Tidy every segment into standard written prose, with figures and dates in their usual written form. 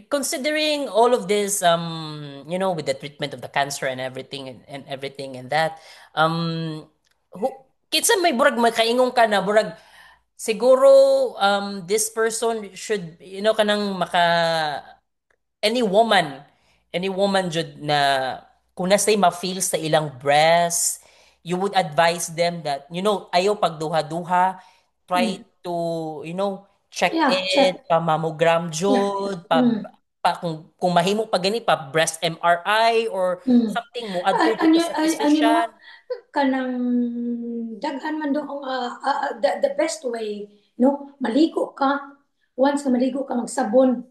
considering all of this, with the treatment of the cancer and everything and everything and that, um, who, kinsa may burag makaingon ka na burag siguro this person should kanang any woman any woman jud na kung nasay ma-feel sa ilang breast, you would advise them that ayaw pagduha-duha, try Mm. to check Yeah, it check. pa mammogram Yeah. jud Mm. pa kung mahimo pa gani pa breast MRI or Mm. something mo adto Ay, jud ka sa ani mo physician. kanang daghan man doon the best way, no? Maligo ka. Once ka maligo ka, magsabon.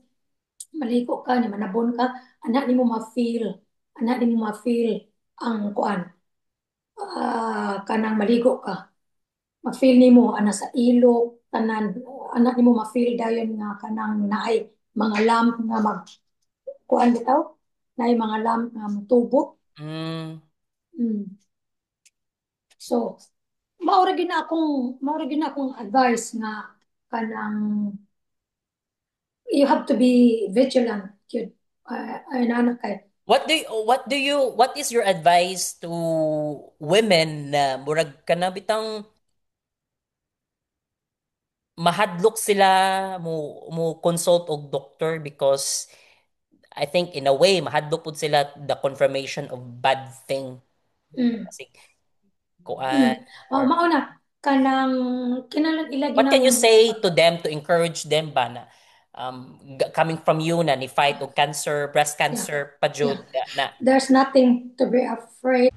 Maligo ka, ni manabon ka, anak ni mo ma-feel. Anak ni mo ma-feel ang kuan. Kanang maligo ka. Ma-feel ni mo, ana sa ilok, tanan, anak ni mo ma-feel dayon nga kanang naay mga lamp nga kuan bitaw, naay mga lamp nga mutubo. Mm. Mm. So, maura gina akong advice nga kanang you have to be vigilant yun. Ay nanak kay. What is your advice to women na murag kanabitang mahadlok sila mo consult og doctor because I think in a way mahadlok pud sila the confirmation of bad thing Mm. kasi kuan Mm. or Mauna kanang kinalang ilagi what ng can you say to them to encourage them ba na coming from you na ni fight og cancer breast yeah, cancer pa jud yeah. na There's nothing to be afraid.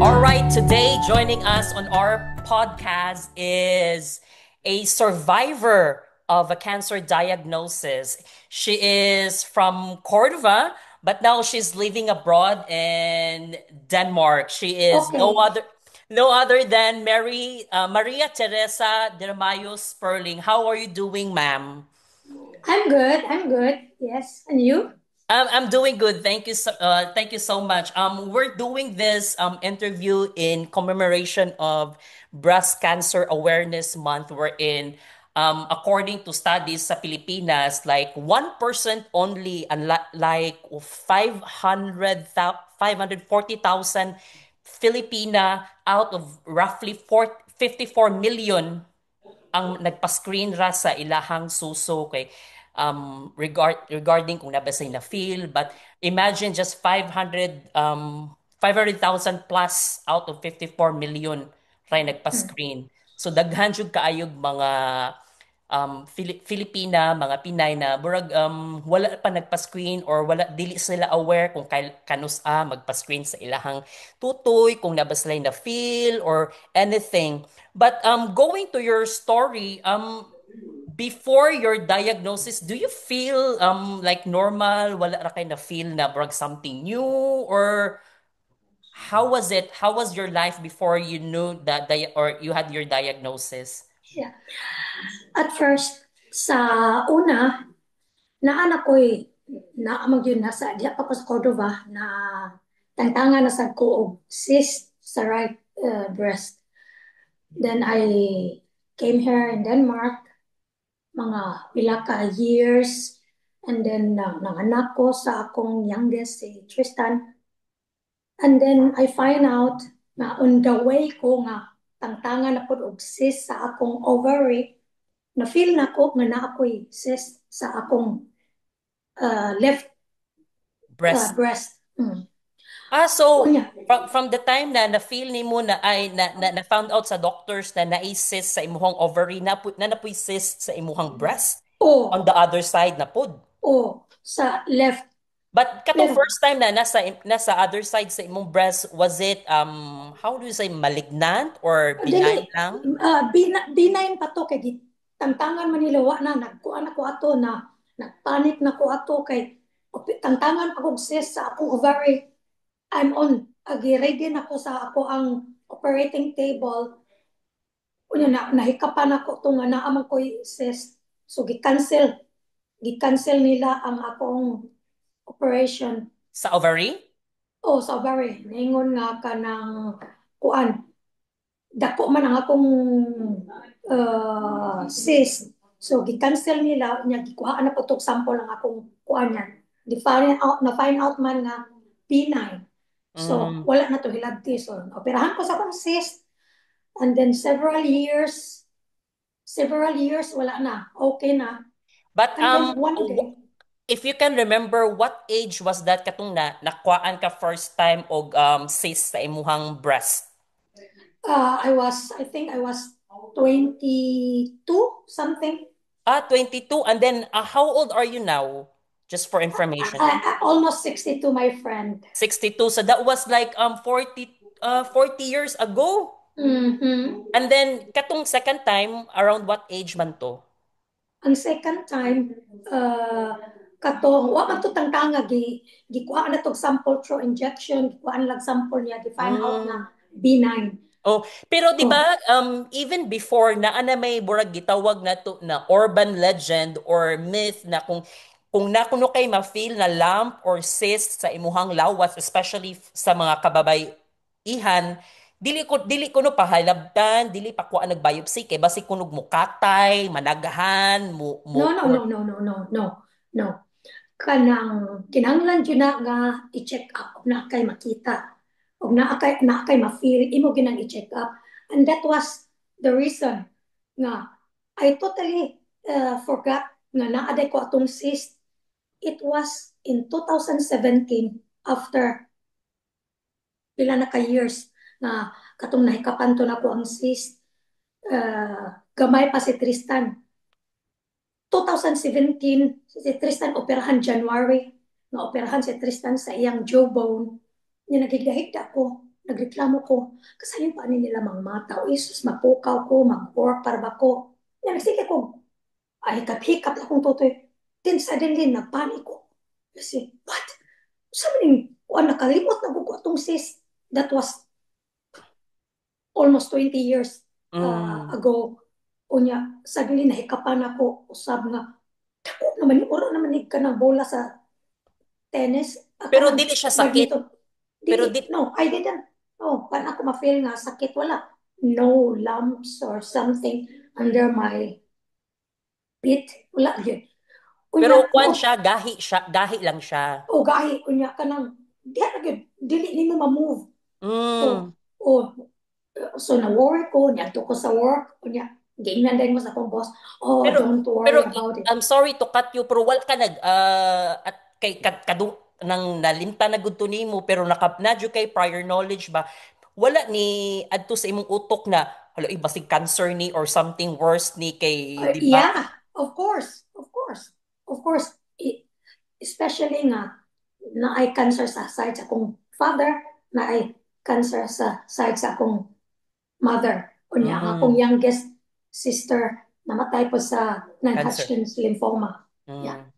all right, today joining us on our podcast is a survivor of a cancer diagnosis. She is from Cordova, but now she's living abroad in Denmark. She is no Okay. other no other than Maria Teresa Dermayo Sperling. How are you doing, ma'am? I'm good. I'm good. Yes. And you? I'm doing good. Thank you so much. We're doing this interview in commemoration of Breast Cancer Awareness Month. We're in according to studies sa Pilipinas, like 1% only, and like 540,000 Filipina out of roughly 54 million ang nagpa-screen ra sa ilahang suso kay regarding kung nabasay na feel, but imagine just 500,000 plus out of 54 million ray Mm. nagpa-screen. So daghan jud kaayog mga Filipina, mga Pinay na burag wala pa nagpa-screen or wala dili sila aware kung kanus magpa-screen sa ilahang tutoy, kung nabaslay na feel or anything. But going to your story, before your diagnosis, do you feel like normal? Wala ra kay na feel na burag something new or how was it? How was your life before you knew that or you had your diagnosis? Yeah. At first, sa una, naanak ko'y naamag yun nasa diya pa ko sa Cordova na tangtangan na sa ko og cyst sa right breast. Then I came here in Denmark mga pila ka years, and then nanganak ko sa akong youngest si Tristan, and then I find out na on the way ko nga tangtangan na po og cyst sa akong ovary, na feel na ko nga na ako'y cyst sa akong left Breast. breast. Mm. So Unya. from the time na na-feel ni mo na ay na found out sa doctors na cyst sa imuhang ovary na napoy cyst sa imuhang breast O, on the other side na pod. o, sa left. But katong Pero first time na nasa other side sa imong breast, was it how do you say, malignant or dili, benign lang? B9 pa to kay tantangan manilawa na nagkuan ako ato na nagpanik na ko ato kay tantangan pag sis sa akong ovary. I'm on agi ready na ko sa ako ang operating table. Unya na nahikapan ako tong nga naamang ko sis. So gi-cancel nila ang akong operation. Sa ovary? Oh, sa ovary ningon nga kanang kuan dako man ang akong cyst. So, gi-cancel nila, niya, gikuhaan na po itong sample ang akong kuhaan yan. Na-find out man nga benign. So, Mm. wala na to hilabti. So, operahan ko sa akong cyst. And then several years, wala na. Okay na. But And then one day, if you can remember, what age was that katong nakuhaan ka first time og cyst sa imuhang breast? I think I was 22, something. 22. And then how old are you now? Just for information. Almost 62, my friend. 62. So that was like 40 years ago. Mm-hmm. And then katong second time, around what age man to? Ang second time, katong wa man to tangtanga gikuha na tog sample through injection, gikuha lang sample niya, gi-find out na Mm. B9. Oh, pero 'di Oh, ba even before na ana may burag gitawag na to na urban legend or myth na kung nakuno kay ma-feel na lump or cyst sa imuhang lawas, especially sa mga kababay-ihan, dili ko no pahalabtan, dili pa ko nagbiopsy kay basi kunog mo katay, managhan, no, mo no, or no, no, no, no, no, no. Kanang kinahanglan jud na nga i-check up na kay makita. Og na kay ma-feel imo ginang i-check up. And that was the reason nga I totally forgot nga naaday ko atong cyst. It was in 2017 after pila na ka years na katong nahikapan to na ko ang cyst. Gamay pa si Tristan. 2017, si Tristan operahan January. Na operahan si Tristan sa iyang jawbone. Nga nagigahigda ko. Nagreklamo ko. Kasayon pa ni nila mga mata. O Isus, mapukaw ko, mag-work para ba ko. Nga nagsige ko. Ay, hikap-hikap akong tutoy. Then suddenly, nagpanik ko. Kasi, what? Sabi ning, nakalimot na ko itong cyst. That was almost 20 years mm. ago. Unya, suddenly nahikapan ako. Usab nga, dako naman ni, oro naman ni ka na bola sa tennis. Pero Kanang dili siya sakit. badminton. Pero Dili, no, I didn't. No, paano ako ma-feel nga sakit? Wala. No lumps or something under my pit. Wala yun. pero Unya, kwan siya, gahi lang siya. o gahi, unya ka nang, dili ni mo ma-move. O, Mm. o, so na-worry ko, niyadto ko sa work, unya, gingnan din mo sa akong boss, oh, Pero don't pero worry about it. I'm sorry to cut you, pero wala ka at kay kadu nang nalimta na gud to nimo, pero nadyo kay prior knowledge ba wala ni adto sa imong utok na hala basig cancer ni or something worse ni kay di ba? Yeah, of course, of course, of course. Especially nga, na ay cancer sa side sa akong father, na ay cancer sa side sa akong mother. Unya, ang akong Mm, youngest sister, namatay po sa cancer. non-Hodgkin's lymphoma. Yeah. Mm.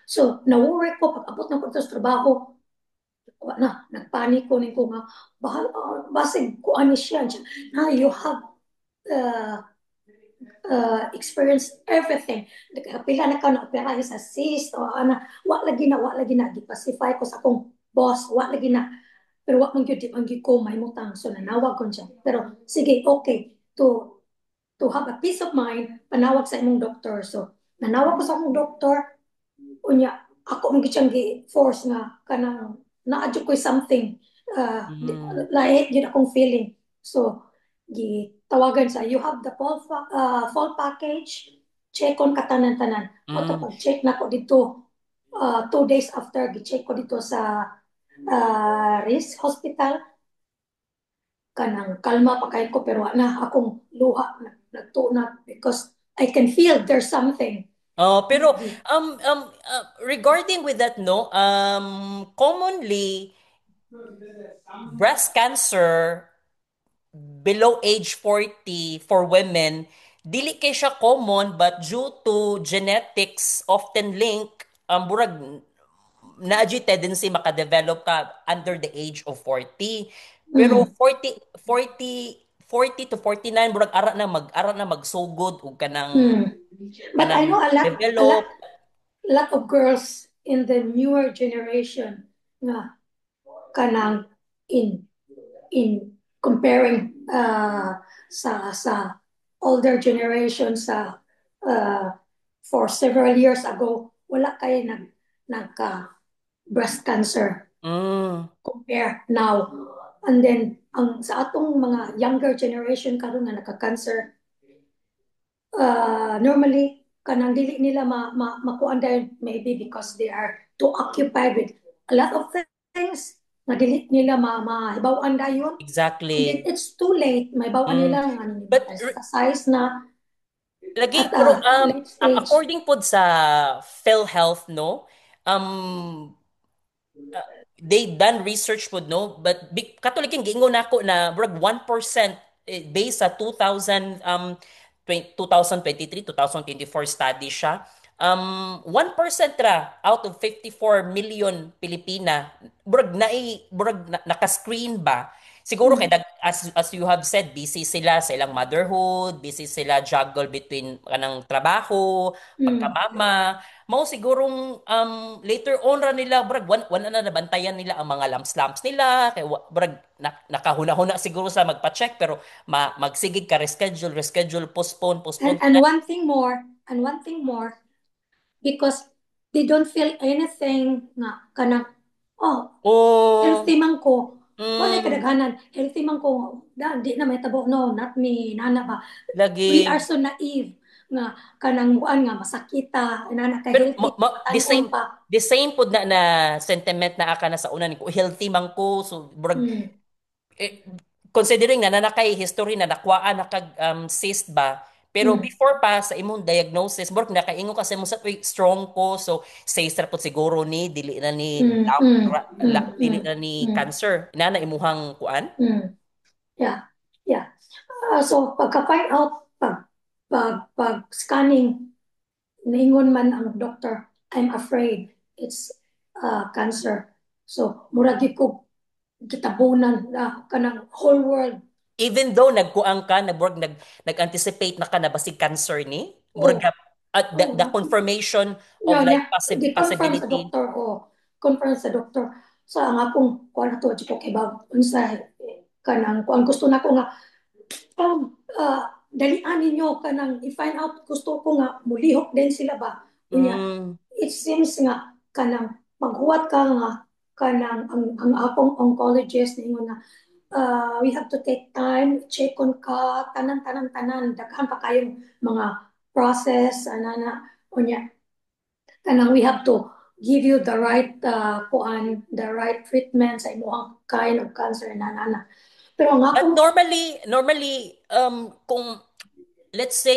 So, na-worry ko, pag-abot ng ko sa trabaho, na, nagpanik ko, ko nga, bahal, basig ko ani siya, na you have uh, experience everything. Pila na ka na opera sa cyst o ana, wa lagi na gipacify ko sa akong boss, wa lagi na. Pero wa man gyud di man gyud ko mahimutang so nanawag ko siya. Pero sige, okay, to have a peace of mind, panawag sa imong doktor. So nanawag ko sa akong doktor, unya ako mo gyud gi-force nga kanang naadyo ko something Mm. lahi gyud akong feeling. So gitawagan sa you have the full package, check on katanan-tanan. O to Mm. pag-check na ko dito 2 days after gi-check ko dito sa Risk Hospital, kanang kalma pa kayo ko pero na akong luha nagtuna because I can feel there's something. Pero regarding with that, no, commonly breast cancer below age 40 for women, dili kay siya common but due to genetics often link burag naadji tendency makadevelop ka under the age of 40. Pero Mm. 40 to 49 burag ara na magsugod ug Mm. But I kanang know develop. a lot of girls in the newer generation nga kanang in in comparing sa older generation sa uh, for several years ago wala kay nagka breast cancer Mm, compare now. And then ang sa atong mga younger generation karon nga nagka-cancer, normally kanang dili nila makuan dahil maybe because they are too occupied with a lot of things nga dili nila mahibaw-an dayon. And then exactly. it's too late, mahibaw-an Mm. nila nga But metastasize na lagi at pero a late stage. according pod sa PhilHealth, no, um they done research pod, no, but katulik yung giingon nako na brag 1% based sa 2023 2024 study siya. 1% ra out of 54 million Pilipina naka-screen ba. Siguro kay Mm, as you have said, busy sila sa ilang motherhood, busy sila juggle between kanang trabaho, mm, pagkamama. Mao sigurong later on ra nila brag wala na nabantayan nila ang mga lamps nila kay brag nakahuna-huna siguro sa magpa-check pero magsigig ka reschedule, postpone and one thing more, and one thing more, because they don't feel anything nga kanang oh oh. healthy man ko. Kung ano mm, kadaghanan, healthy man ko, di na may tabo, no, not me, nana ba. We are lagi so naive nga kanang buan nga masakita, nana ka pero healthy, the same tanon pa. pod na sentiment na aka na sa una ni ko healthy man ko so brag Mm, eh, considering na nanakay history na nakwaan na kag cyst ba pero mm, before pa sa imong diagnosis work nakaingo kasi mo sa "Uy, strong ko so say ra pod siguro ni dili na ni mm, mm, mm, dili mm, na ni mm, cancer inana imuhang kuan. mm. Yeah, yeah. So pagka-find out, pag scanning, naingon man ang doctor, I'm afraid it's cancer. So, muragi ko gitabunan na kanang whole world. Even though nagkuang ka nag-anticipate na ka na basig cancer ni murag Oh, at the oh, confirmation of no, like niya, gi-confirm sa possibility. doktor, confirm sa doktor. Sa nga akong, kuha na to, di ko kibaw, unsa, kanang, kung gusto na ko nga, dalian ninyo, kanang, i-find out, gusto ko nga, mulihok din sila ba? Unya, Mm. it seems nga, kanang, maghuwat ka nga, kanang, ang akong oncologist, ningon na, we have to take time, check on ka, tanan, daghan pa kayong mga process, anana, unya, kanang we have to give you the right the right treatment sa imong kind of cancer na nana. Pero ang But akong normally, kung let's say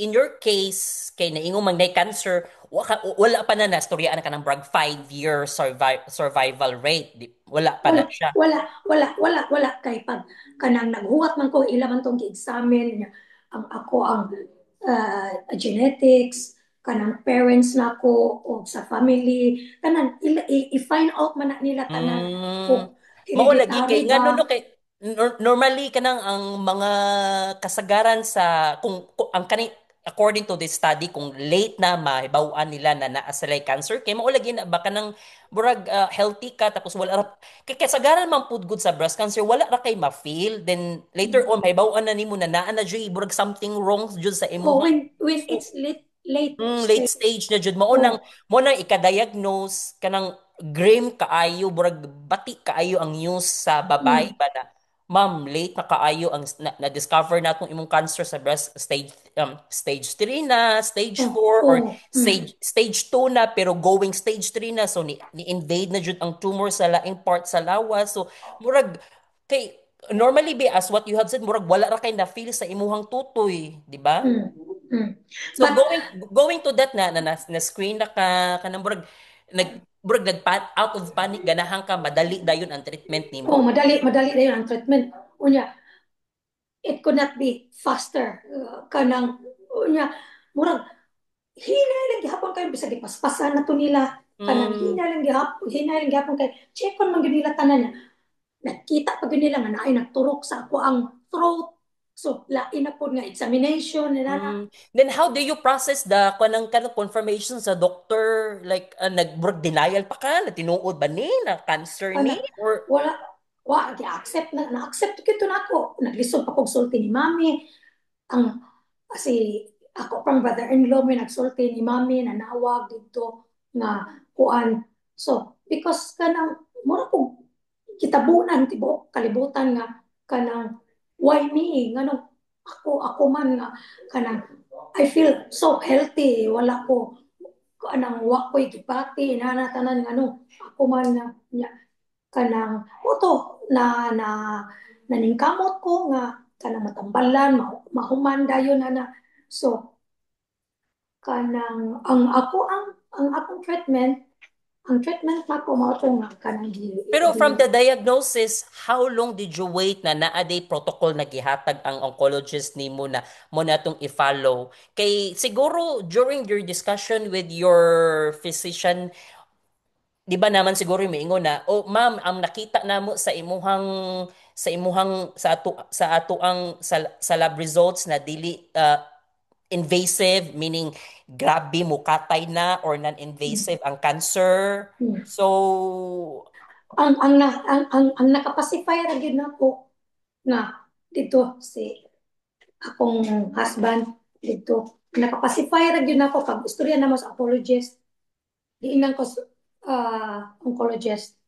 in your case kay naingon man nay cancer wala pa na nastoryaan ka ng brag 5-year survival rate wala pa na wala siya. wala kay pag kanang naghuwat man ko ila man tong gi-examine niya ang ako ang genetics kanang parents na ko o sa family kanang i-find out man na nila tanan Mm, kung mao lagi kay hereditary ngano no ba. kay normally kanang ang mga kasagaran sa kung ang kani according to this study kung late na mahibaw-an nila na naa sila cancer kay mao lagi na baka nang burag healthy ka tapos wala ra kay kasagaran man pud good sa breast cancer wala ra kay ma-feel then later on mahibaw-an na nimo na naa na jud burag something wrong jud sa Oh, imong when it's late late stage. stage na jud mao nang Oh, ika-diagnose kanang grim kaayo burag bati kaayo ang news sa babae mm, ba na ma'am late na kaayo ang na-discover natong imong cancer sa breast stage 3 na stage oh, 4 or oh, stage 2 na pero going stage 3 na so ni invade na jud ang tumor sa laing part sa lawas so murag kay normally be as what you have said murag wala ra kay na feel sa imuhang tutoy di ba. mm. Mm. So But going to that na screen na kanang murag out of panic ganahan ka madali dayon ang treatment nimo. oh, madali na yun ang treatment. Unya, it could not be faster. Kanang, unya, murag, hinay lang gihapon kayo, bisa gipaspasan na to nila. Kanang Mm, hinay lang gihapon kayo. Check on man nila tanan niya. Nakita pa nila nga naay nagturok sa ako ang throat. So, lain na po nga examination, nila. Then how do you process the kanang confirmation sa doctor like denial pa ka na tinuod ba ni na cancer ni Ana, or wala, gi-accept na-accept kito na ako. Naglisod pa kong sulti ni mami. Ang, kasi ako pang brother-in-law may nagsulti ni mami na nawag dito nga kuan. So, because kanang, mura ko kitabunan, tibo, kalibutan nga, kanang, why me? Nga ako man nga, kanang, I feel so healthy. Wala ko, kanang, wakoy kipati, nanatanan nga, ako man nga, kanang moto naningkamot ko nga kanang matambalan mahuman dayon ana so kanang ang akong treatment ang treatment na ko mao to nga kanang pero from the diagnosis, how long did you wait na naa-day protocol na gihatag ang oncologist nimo na mo natong i-follow? Kay siguro during your discussion with your physician, di ba naman siguro may ingon na, oh ma'am, ang nakita namo sa ato ang sa lab results na dili invasive, meaning grabe mo katay na or non-invasive ang cancer. So, ang nakapacify ra gyud nako nga dito si akong husband dito nakapacify ra gyud nako pag istorya namo sa apologist giingnan ko oncologist.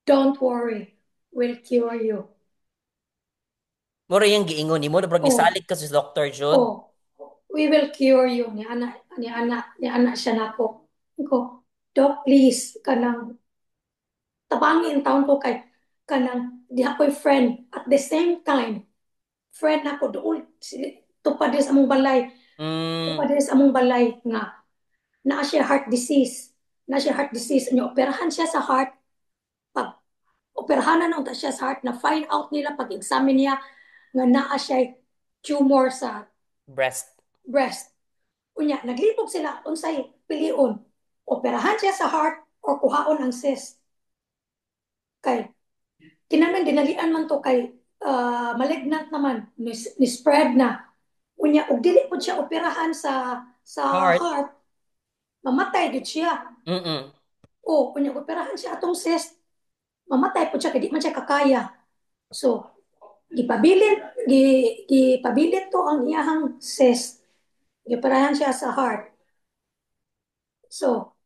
Don't worry, we'll cure you. mura yung giingon ni mo, brag Oh, nisalig ka sa Dr. Jude. oh, we will cure you. Ni ana siya nako. Ko, Doc, please, kanang tabangin taon ko kay kanang di ako'y friend. At the same time, friend ako doon. Tupad din sa among balay. Mm, Tupad din sa among balay nga naa siya heart disease. Na siya heart disease. Anya, operahan siya sa heart. Pag operahan na nung siya sa heart, na find out nila pag examine niya nga naa siya tumor sa breast. breast. Unya, naglipog sila unsay piliun. Operahan siya sa heart or kuhaon ang cyst. Kay, kinahanglan dinalian man to kay malignant naman, ni spread na. Unya, og dili po siya operahan sa Heart. heart, mamatay gid siya. Mm-mm. O, unya, operahan siya atong cyst, mamatay po siya, kaya di man siya kakaya. So, gipabilin to ang iyahang cyst. Giparahan siya sa heart. So,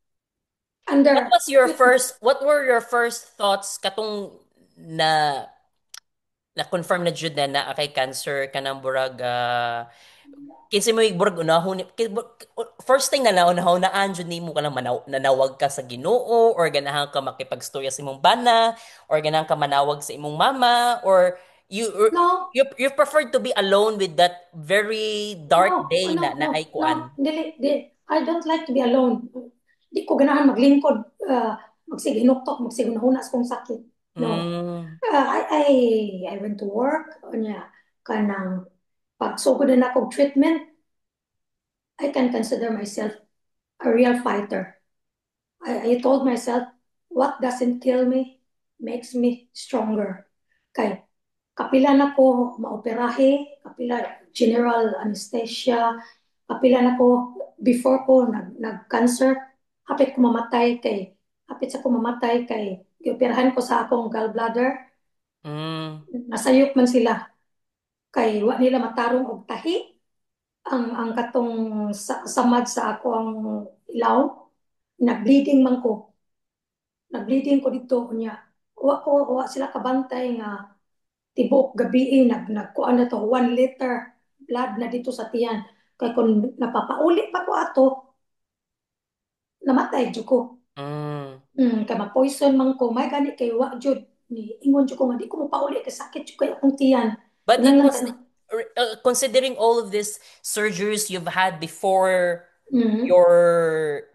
under treatment. What were your first thoughts katong na na-confirm na jud na kay cancer kanang burag kinsa mo burag unahon first thing na naunahon na anjud nimo kanang nanawag ka sa Ginoo or ganahan ka makipagstorya sa imong bana or ganahan ka manawag sa imong mama or No, you preferred to be alone with that very dark no, day no, na no, ay no. kuan. I don't like to be alone. Di ko ganahan maglingkod, magsiginuktok, magsigunhunas kung sakit. No. Mm, I went to work, niya, kanang pagsugod na akong treatment, I can consider myself a real fighter. I told myself, what doesn't kill me makes me stronger. Kay, kapila na ko maoperahe, kapila general anesthesia, kapila na ko before ko nag-cancer, hapit ko mamatay kay, hapit sa ko mamatay kay, gioperahan ko sa akong gallbladder, mm. nasayop man sila, kay wa nila matarong og tahi, ang katong samad sa ako ang ilaw, nag-bleeding man ko, nag-bleeding ko dito, niya, wa sila kabantay nga, tibok gabi nagkuan na to 1 liter blood na dito sa tiyan kay kung napapauli pa ko ato namatay jud ko Mm. kay ma-poison man ko may gani kay wa jud ni ingon jud ko nga di ko mo pauli kay sakit jud kay akong tiyan But it kinahanglan was ka no considering all of these surgeries you've had before Mhm. your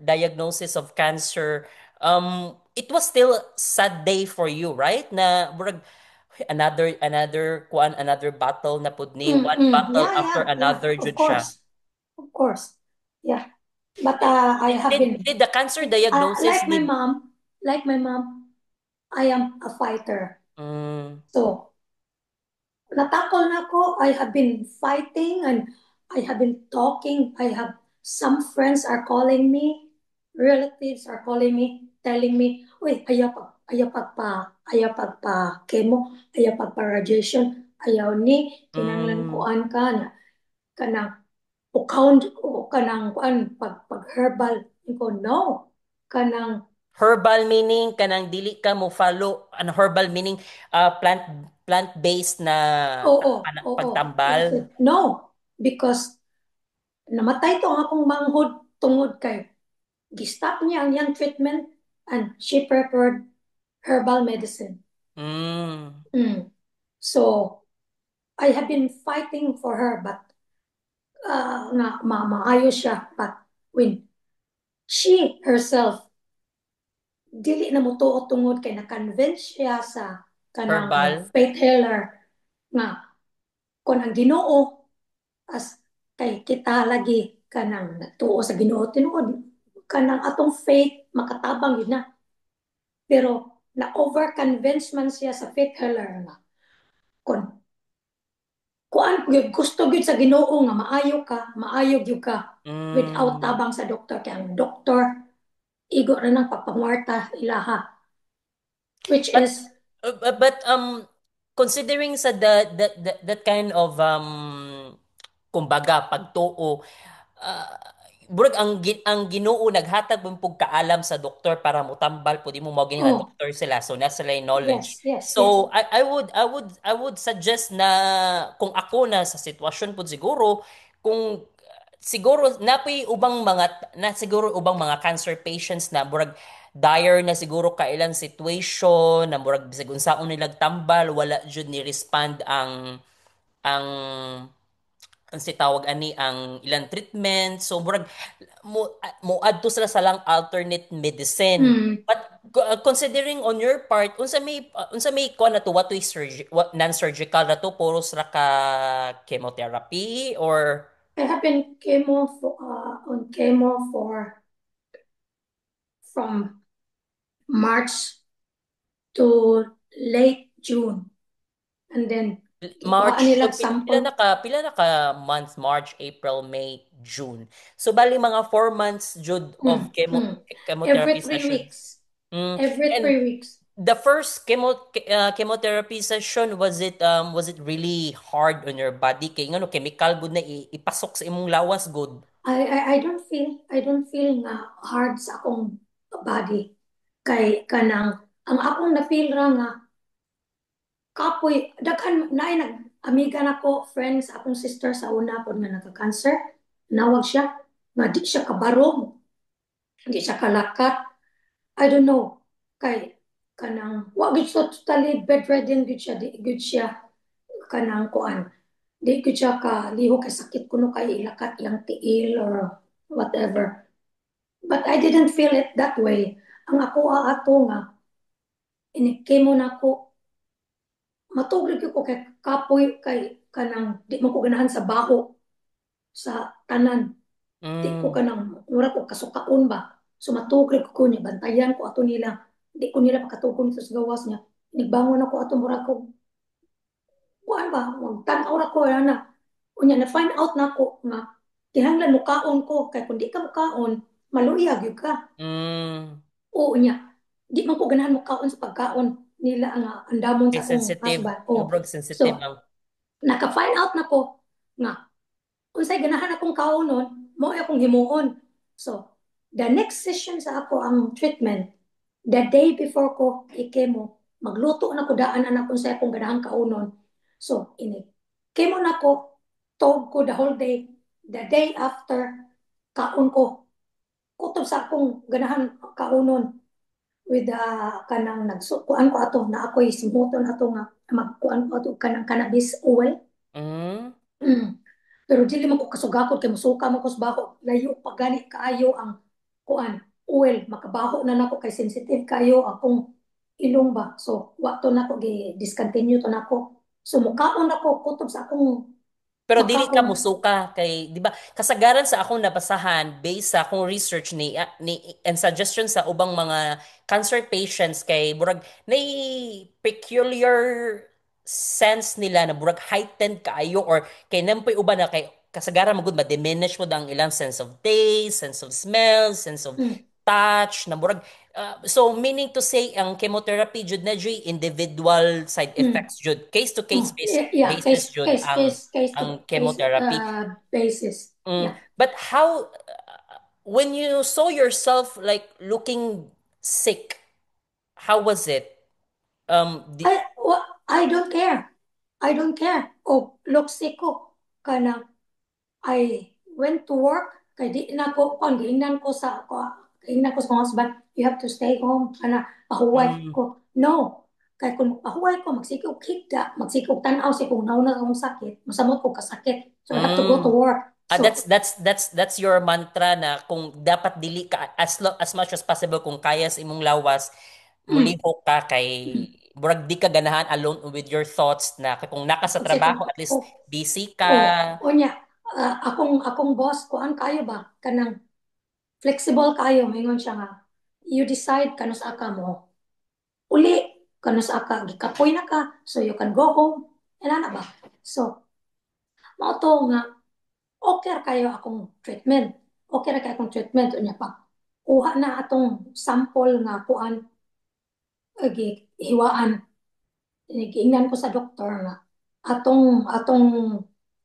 diagnosis of cancer, it was still sad day for you, right? Na murag another battle na pud ni one Mm-mm. battle Yeah, after yeah, yeah. another Of jud siya. course, of course. Yeah, but Did, I have been did the cancer diagnosis did like my mom, I am a fighter. mm, So natakol na ako. I have been fighting and I have been talking. I have some friends are calling me, relatives are calling me, telling me, "Uy, ayaw pagpa chemo, ayaw pagpa radiation, ayaw ni kinanglan mm, kuan ka na kanang ukawon o kanang kuan pag herbal." Ko no, kanang herbal meaning kanang dili ka mo follow ano herbal meaning plant based na oo, oo, pagtambal. that's it. No, because namatay to ang akong manghod tungod kay gistop niya ang young treatment and she preferred herbal medicine. Mm, Mm. So, I have been fighting for her but nga maayo siya but when she herself dili na mo tuot tungod kay na-convince siya sa kanang herbal. faith healer nga kon ang Ginoo as kay kita lagi kanang natuo sa Ginoo tinuod kanang atong faith makatabang yun na pero na over-convince man siya sa faith healer nga kon kuan gyud gusto gyud sa Ginoo nga maayo gyud ka without Mm. tabang sa doktor kay ang doktor igo ra nang pagpangwarta ilaha which But is considering sa that kind of kumbaga pagtuo uh, burag ang Ginoo naghatag man pug kaalam sa doktor para motambal pud mo mao gini nga oh doktor sila so nasa lay knowledge. yes yes yes So I would suggest na kung ako na sa sitwasyon pud siguro kung siguro napay ubang mga na siguro ubang mga cancer patients na murag dire na siguro kailang situation na murag bisag unsaon nilang tambal wala jud ni respond ang si tawag ani ang ilang treatment so murag mo adto sila sa lang alternate medicine mm. but considering on your part unsa may kuan na to what way what non-surgical na to puros ra ka chemotherapy or I have been on chemo for from March to late June. And then, ikuhaan March, so nilang sample. pila na ka month, March, April, May, June. So bali mga 4 months jud of Mm, mm. chemotherapy Every three sessions. weeks. Mm. Every And 3 weeks. the first chemotherapy session was it really hard on your body kay ngano chemical gud na ipasok sa imong lawas good. I don't feel nga hard sa akong body. Kay kanang, ang akong na-feel ra nga, kapoy, daghan, naay amiga na ko, friends, akong sister sa una po nga nagka-cancer. Nawag siya, nga di siya kabarog, di siya kalakat. I don't know. Kay kanang wa gid siya totally bedridden gid siya, di gid siya kanang kuan. Di gid siya ka liho kay sakit kuno kay ilakat yang tiil or whatever. But I didn't feel it that way. Ang ako ato nga inikemo na ko matuglig ko kay kapoy kay kanang di mo ko ganahan sa baho sa tanan. Di ko Mm. kanang mura ko kasukaon ba. So matuglig ko niya bantayan ko ato nila. Di ko nila pakatugon sa gawas niya. Nigbangon ako ato mura ko kuan ba, magtanaw ra ko na. Unya na find out na ko nga kinahanglan mukaon ko kay kun di ka mukaon maluyag gyud ka. Mm. Oo niya. Di man ko ganahan mukaon sa pagkaon nila ang andamon Okay, sa akong sensitive. husband. Oh. Murag sensitive So, ang naka-find out na ko nga unsay ganahan akong kaunon, mao akong himuon. So, the next session sa ako ang treatment, the day before ko i-chemo, magluto na ko daan anak unsay akong ganahan kaunon. So, ini chemo na ko, tog ko the whole day. The day after, kaon ko. Kutob sa akong ganahan kaunon with kanang nagsukuan ko ato na ako'y simuton ato nga magkuan ko ato kanang cannabis oil. mm. Mm. Pero dili man ko kasugakod kay musuka man ko sa baho. Layo pa gani kaayo ang kuan. Oil makabaho na nako kay sensitive kayo akong ilong ba. So wa to nako gi discontinue to nako. So mukaon nako kutob sa akong Pero dili ka makahon. musuka kay, di ba? Kasagaran sa akong nabasahan based sa akong research ni and suggestion sa ubang mga cancer patients kay burag nay peculiar sense nila na burag heightened kaayo or kay nampoy uban na kay kasagaran magud ma-diminish mo ang ilang sense of taste, sense of smell, sense of Mm. touch na burag so meaning to say ang chemotherapy jud na jud individual side Mm. effects jud case to case Oh, yeah, basis jud case to ang case chemotherapy. basis. Mm. Yeah. But how, when you saw yourself like looking sick, how was it? I don't care. I don't care. O loksik ko kanang I went to work kay di na ko kon giingnan ko sa mga husband, you have to stay home kana pahuway Mm, ko. No. Kay kung pahuway ko magsikog higda, magsikog tan-aw si kung nauna akong sakit, masamot ko kasakit. So I have to go to mm. work. So That's your mantra na kung dapat dili ka as much as possible kung kaya sa imong lawas mm, mulihok ka kay murag di ka ganahan alone with your thoughts na kay kung naka sa magsikog trabaho at o least busy o ka. o nya akong boss kuan kayo ba kanang flexible kayo mingon siya nga you decide kanus aka mo uli kanus aka gikapoy na ka so you can go home ina na ba so mao to nga okay ra kayo akong treatment okay ra kayo akong treatment unya pa kuha na atong sample nga kuan hiwaan. Giingnan ko sa doktor nga atong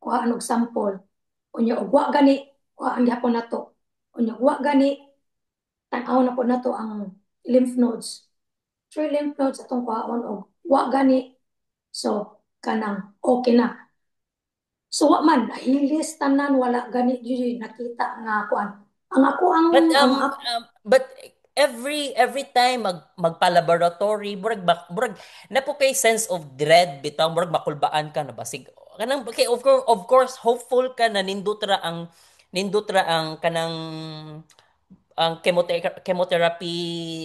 kuhaan og sample unya ug wa gani kuhaan gyapon nato unya wa gani tan-aw na po nato ang lymph nodes three lymph nodes atong kuhaon og wa gani so kanang okay na so wa man nahilis tanan wala gani gyud nakita nga kuan ang ako But ang but every time magpa-laboratory burag na po kay sense of dread bitaw burag makulbaan ka na basig kanang okay, of course hopeful ka na nindot ra ang kanang ang chemotherapy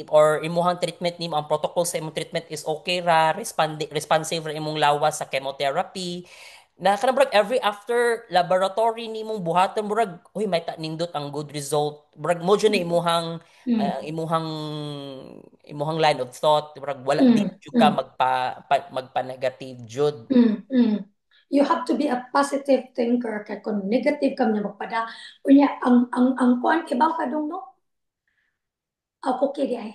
or imuhang treatment nimo ang protocol sa imong treatment is okay ra responsive ra imong lawas sa chemotherapy na kanang brag every after laboratory nimong buhaton murag uy may nindot ang good result murag mo dyan na mm, imuhang line of thought murag wala di mm, jud ka mm, magpa negative jud. mm. You have to be a positive thinker kay kung negative ka niya magpada unya ang kuan ibaw ka dong no ako kidi ay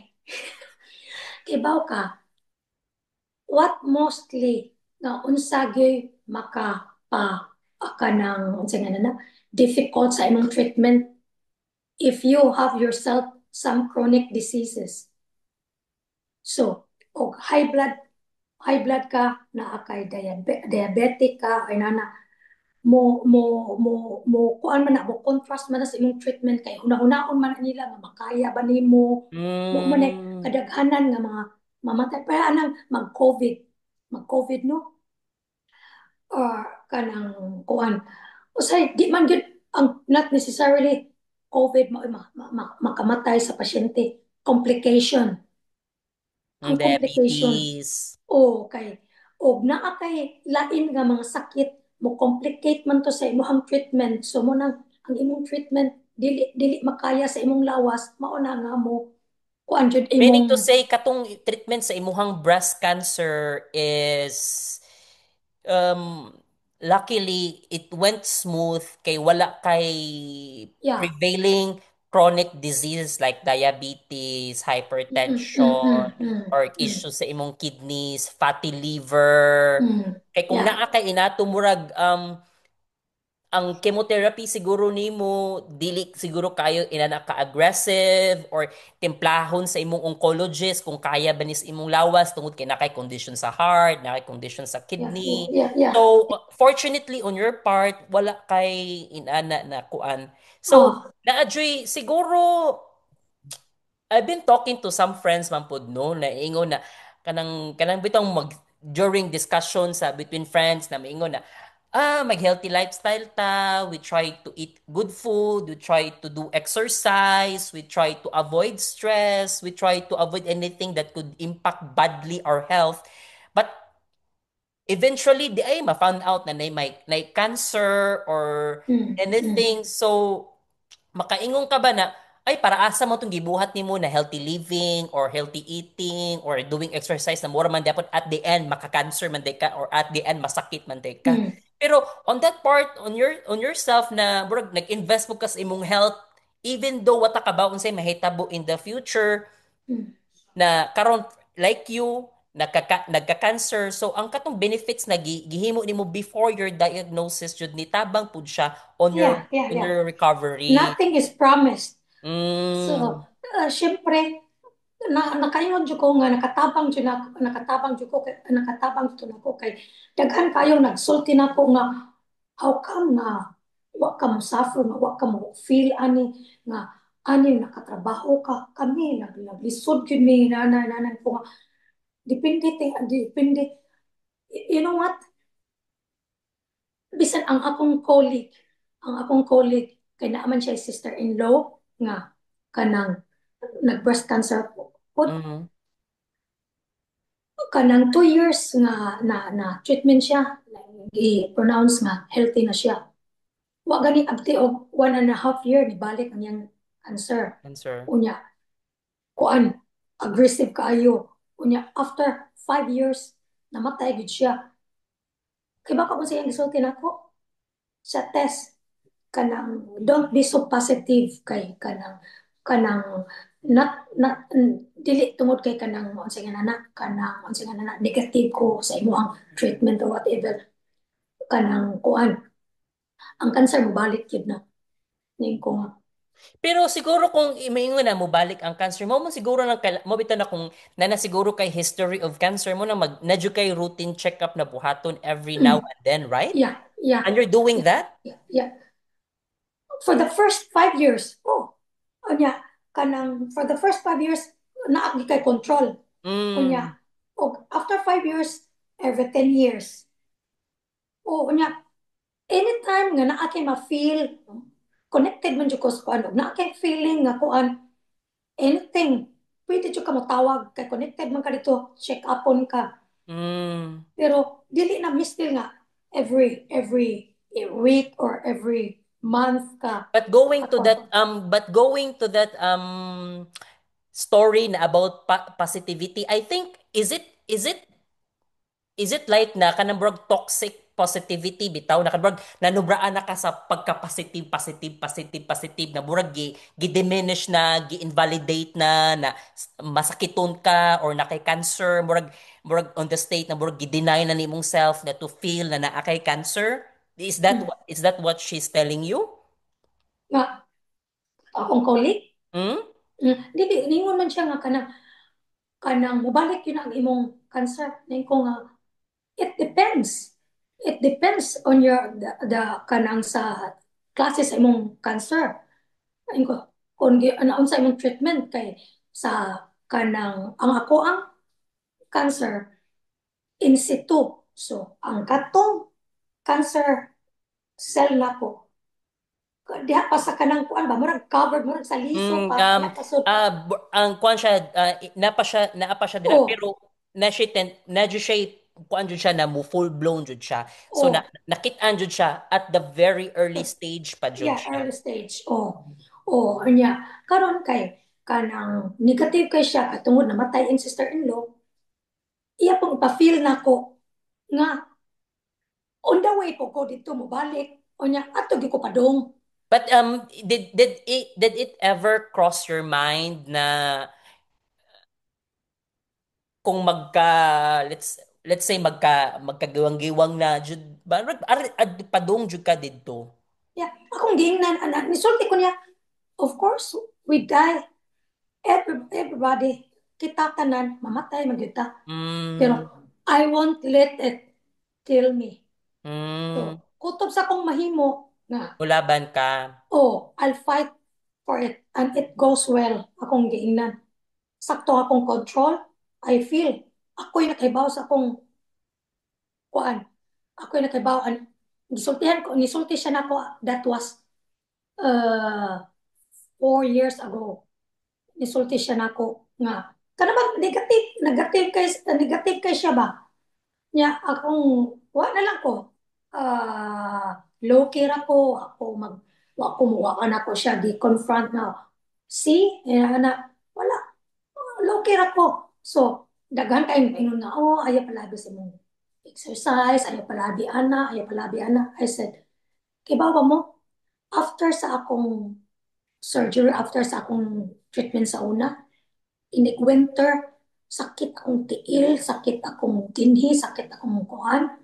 ibaw ka what mostly nga unsa gyud maka pa ka ng unsa nga na difficult sa imong treatment if you have yourself some chronic diseases so og high blood ka naa kay diabetic ka ay nana mo mo mo kuan man na mo contrast man na sa imong treatment kay hunahunahon man na nila nga makaya ba nimo mo man ay Mm. kadaghanan nga mga mamatay pa anang mag-COVID no or kanang kuan usay di man gyud ang not necessarily COVID makamatay sa pasyente complication ang complication Diabetes. o kay og naa kay lain nga mga sakit mo complicate man to sa imong treatment so mo nang ang imong treatment dili makaya sa imong lawas mao na nga mo kuan jud Meaning imong to say, katong treatment sa imuhang breast cancer is luckily it went smooth kay wala kay yeah prevailing chronic diseases like diabetes, mm, mm, hypertension, mm, mm, or mm, issues sa imong kidneys, fatty liver. mm. Kay kung Yeah naa kay inato murag ang chemotherapy siguro nimo dili siguro kayo inana ka aggressive or templahon sa imong oncologist kung kaya ba nis imong lawas tungod kay nakay condition sa heart, nakay condition sa yeah kidney. yeah So fortunately on your part wala kay inana na kuan. So oh naadyoy siguro I've been talking to some friends man pud no na ingon na kanang bitong mag during discussion sa between friends na maingon na mag-healthy lifestyle ta, we try to eat good food, we try to do exercise, we try to avoid stress, we try to avoid anything that could impact badly our health. But eventually, di ay ma-found out na may cancer or Mm, mm, anything. So, makaingon ka ba na, ay, para asa mo itong gibuhat ni mo na healthy living or healthy eating or doing exercise na mura man dapat at the end maka-cancer man day ka or at the end masakit man day ka. mm, Pero on that part, on yourself na murag nag-invest mo ka sa imong health, even though wata ka ba unsay mahitabo in the future, mm. na karon like you nagka-cancer, so ang katong benefits na gihimo nimo before your diagnosis jud ni tabang pud siya Yeah, yeah, on yeah. your recovery. Nothing is promised. So, Mm, syempre, nakaingon jud ko nga nakatabang jud na nakatabang jud ko kay nakatabang jud nako kay daghan kayo nagsulti nako nga how come nga wa ka mo suffer nga wa ka mo feel ani nga ani nakatrabaho ka kami naglisod gyud mi nanay ko nga depende you know what bisan ang akong colleague kay naaman siya sister-in-law nga kanang nag-breast cancer po mm, kanang 2 years nga na treatment siya i-pronounce nga healthy na siya wa gani abti og 1.5 year ni balik ang yang cancer cancer. unya kuan aggressive kaayo unya after 5 years namatay gid siya kay baka kung sa iyang gisulti nako sa test kanang don't be so positive kay kanang not dili tungod kay kanang unsa nga nana kanang unsa nga nana negative ko sa imo ang treatment or whatever kanang kuan ang cancer mo balik yun na ning ko nga Pero siguro kung imaingon na mo balik ang cancer mo siguro nang mo bitaw na kung nana siguro kay history of cancer mo na nadyo kay routine checkup na buhaton every now mm, and then, right? yeah yeah And you're doing yeah that? yeah for the first 5 years anya kanang for the first 5 years naagi kay control Mm, unya og after 5 years every 10 years unya anytime nga naa kay ma-feel connected man jud ko sa kuan naa kay feeling nga kuan anything pwede jud ka motawag kay connected man ka dito check upon ka mm. pero dili na mistil nga every week or every month ka kakuan But going to that story na about positivity, I think is it like na kanang brog toxic positivity bitaw na kanang nanubraan na ka sa pagka-positive positive positive positive na burag gi-diminish na gi-invalidate na masakiton ka or na kay cancer murag on the state na murag gi-deny na nimong self na to feel na naa kay cancer. Is that what she's telling you? nga akong colleague Hmm? dili ningon man siya nga kanang kanang mobalik yun ang imong cancer ning ko nga it depends it depends on the kanang sa klase sa imong cancer ayun ko kung anaon sa imong treatment kay sa kanang ang ako ang cancer in situ so ang katong cancer cell nako diha pa sa kanang kuan ba murag covered murag sa liso Mm, pa diha pa so ang kuan siya, napa siya dira, oh pero na jud siya, kuan jud siya na mo full blown jud siya. So oh nakit-an jud siya at the very early stage pa jud yeah siya. early stage oh nya karon kay kanang negative kay siya katungod namatay ang sister-in-law iya pong ipa-feel nako nga on the way po ko dito mo balik o nya ato gi ko padong But did it ever cross your mind na kung let's say magkagawang-giwang na jud ba padung jud ka didto. yeah akong giingnan anak nisulti ko niya of course we die everybody kita tanan mamatay magyuta Mm, pero I won't let it kill me mm, so kutob sa akong mahimo nga ulaban ka. oh I'll fight for it and it goes well akong giingnan sakto akong control I feel ako'y nakaibaw sa akong kuan ako'y nakaibaw Gisulti siya nako, that was uh, 4 years ago. Gisulti siya nako nga, kana ba negative kay siya ba? Nya akong wa na lang ko. Low key ra ko, wa ka na ko siya di confront na. See, na wala, low key ra ko. So, daghan kay ingon nga, oh, ayaw palabi sa mong exercise, ayaw palabi ana. I said, kibawa mo, after sa akong surgery, after sa akong treatment sa una, inig winter, sakit akong tiil, sakit akong tinhi, sakit akong kuhan.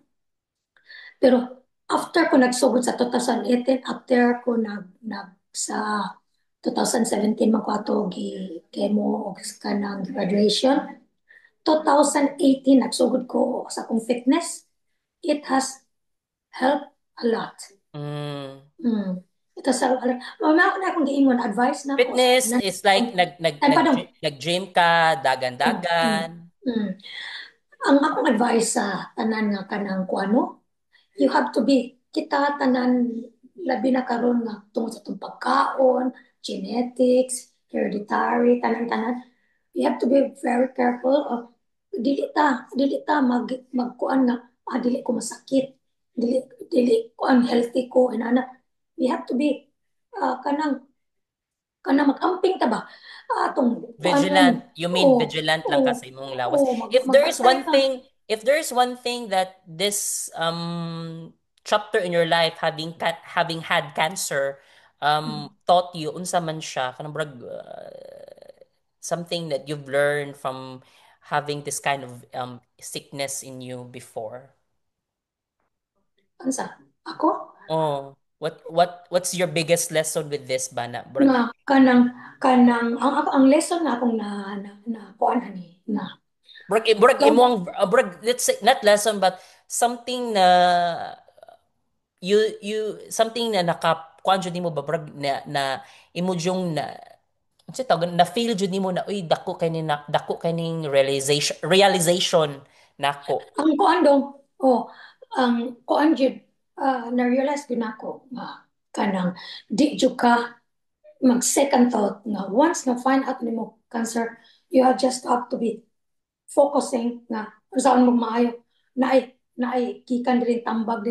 Pero after ko nagsugod sa 2018, after ko sa 2017 man ko ato gi chemo o kanang graduation, 2018 nagsugod ko sa akong fitness. It has helped a lot. Mm. Mm. It has helped a lot. Mamaya ko na akong giingon advice na ko sa Fitness tanan. is like Padong. nag-gym ka, Mm, mm, dagan-dagan. mm. Ang akong advice sa tanan nga kanang kuano, you have to be, kita tanan, labi na karon nga tungod sa itong pagkaon, genetics, hereditary, tanan-tanan. You have to be very careful of dili ta magkuan nga, dili ko masakit, dili dili kuan healthy ko inana. You have to be kanang magamping ta ba? Atong kuanon, Vigilant. You mean o vigilant o lang ka sa imong lawas. magbantay ka. If there is one thing that this chapter in your life, having had cancer, taught you, unsa man siya, kanang brag, something that you've learned from having this kind of sickness in you before. Ansa? Ako? Oh, what's your biggest lesson with this, Bana? Brag, Nga ang lesson na akong na kuan ani na gawa. let's say not lesson but something na something na kuan jud nimo ba brag na imo yung na unsa tawag na feel jud nimo na uy dako kay ning realization nako. Ang kuan dong, oh, ang kuan jud, na-realize din ako nga kanang di jud ka mag second thought nga once na find out nimo cancer, you have just have to be focusing nga saan mo maayo, naay gikan diri tambag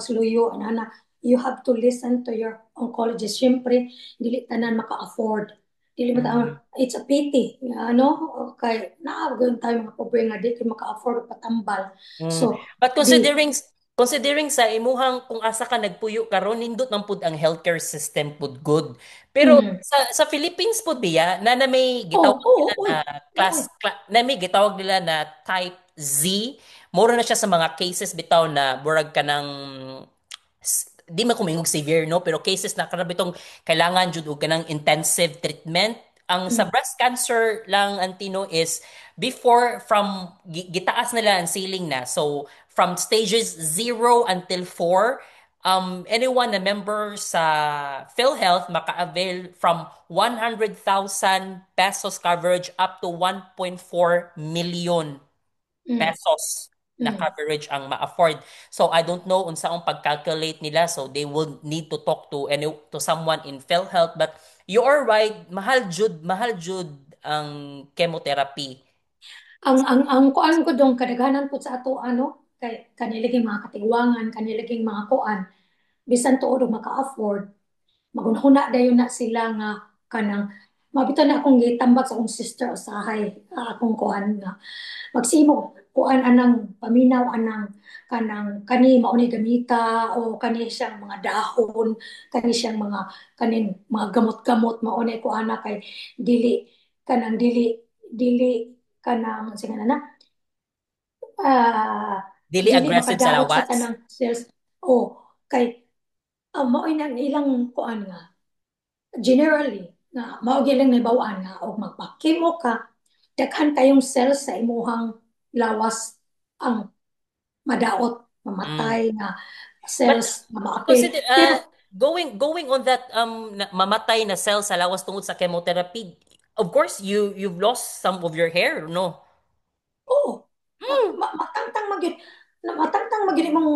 sluyo ana, you have to listen to your oncologist. Syempre dili tanan maka-afford, dili mo Mm. it's a pity ano, kay naagon tayo mga pobre nga di kay maka-afford og patambal. So Mm. But di considering sa imuhang kung asa ka nagpuyo karon nindot man pud ang healthcare system pud good. Pero mm, sa Philippines pud biya na may oh gitawag oo nila oy na oo na may gitawag nila na type Z. Mura na siya sa mga cases bitaw na burag ka ng di man kumingog severe no pero cases na kada bitong kailangan jud og kanang intensive treatment. Ang sa mm, breast cancer lang antino is before from gitaas nila ang ceiling na. So from stages 0 until 4, anyone na member sa PhilHealth maka-avail from 100,000 pesos coverage up to 1.4 million mm, pesos na mm. coverage ang ma-afford. So I don't know unsa ang pag-calculate nila, so they will need to talk to someone in PhilHealth, but you are right, mahal jud ang chemotherapy. Ang kuan ko dong kadaghanan po sa ato ano kay kaniliging mga katigwangan, kaniliging mga kuan bisan tuod og maka-afford, magunahuna dayon na sila nga kanang mabito na akong gitambak sa akong sister usahay, akong kuan nga magsimo kuan anang paminaw anang kani mao ni gamita o kani siyang mga dahon, kani siyang kaning mga gamot-gamot mao ni kuan na kay dili dili kanang sige na ah Dili dili aggressive sa makadaot sa lawas. tanang cells o kay mao nang ilang kuan nga generally nga mao gilang nabawaan nga og magpakimo ka daghan kayong cells sa imuhang lawas ang madaot mamatay Mm. nga But cells nga maapil consider pero going on that mamatay na cell sa lawas tungod sa chemotherapy, of course you've lost some of your hair, no? oo Hmm. matangtang magyud na matangtang magini mong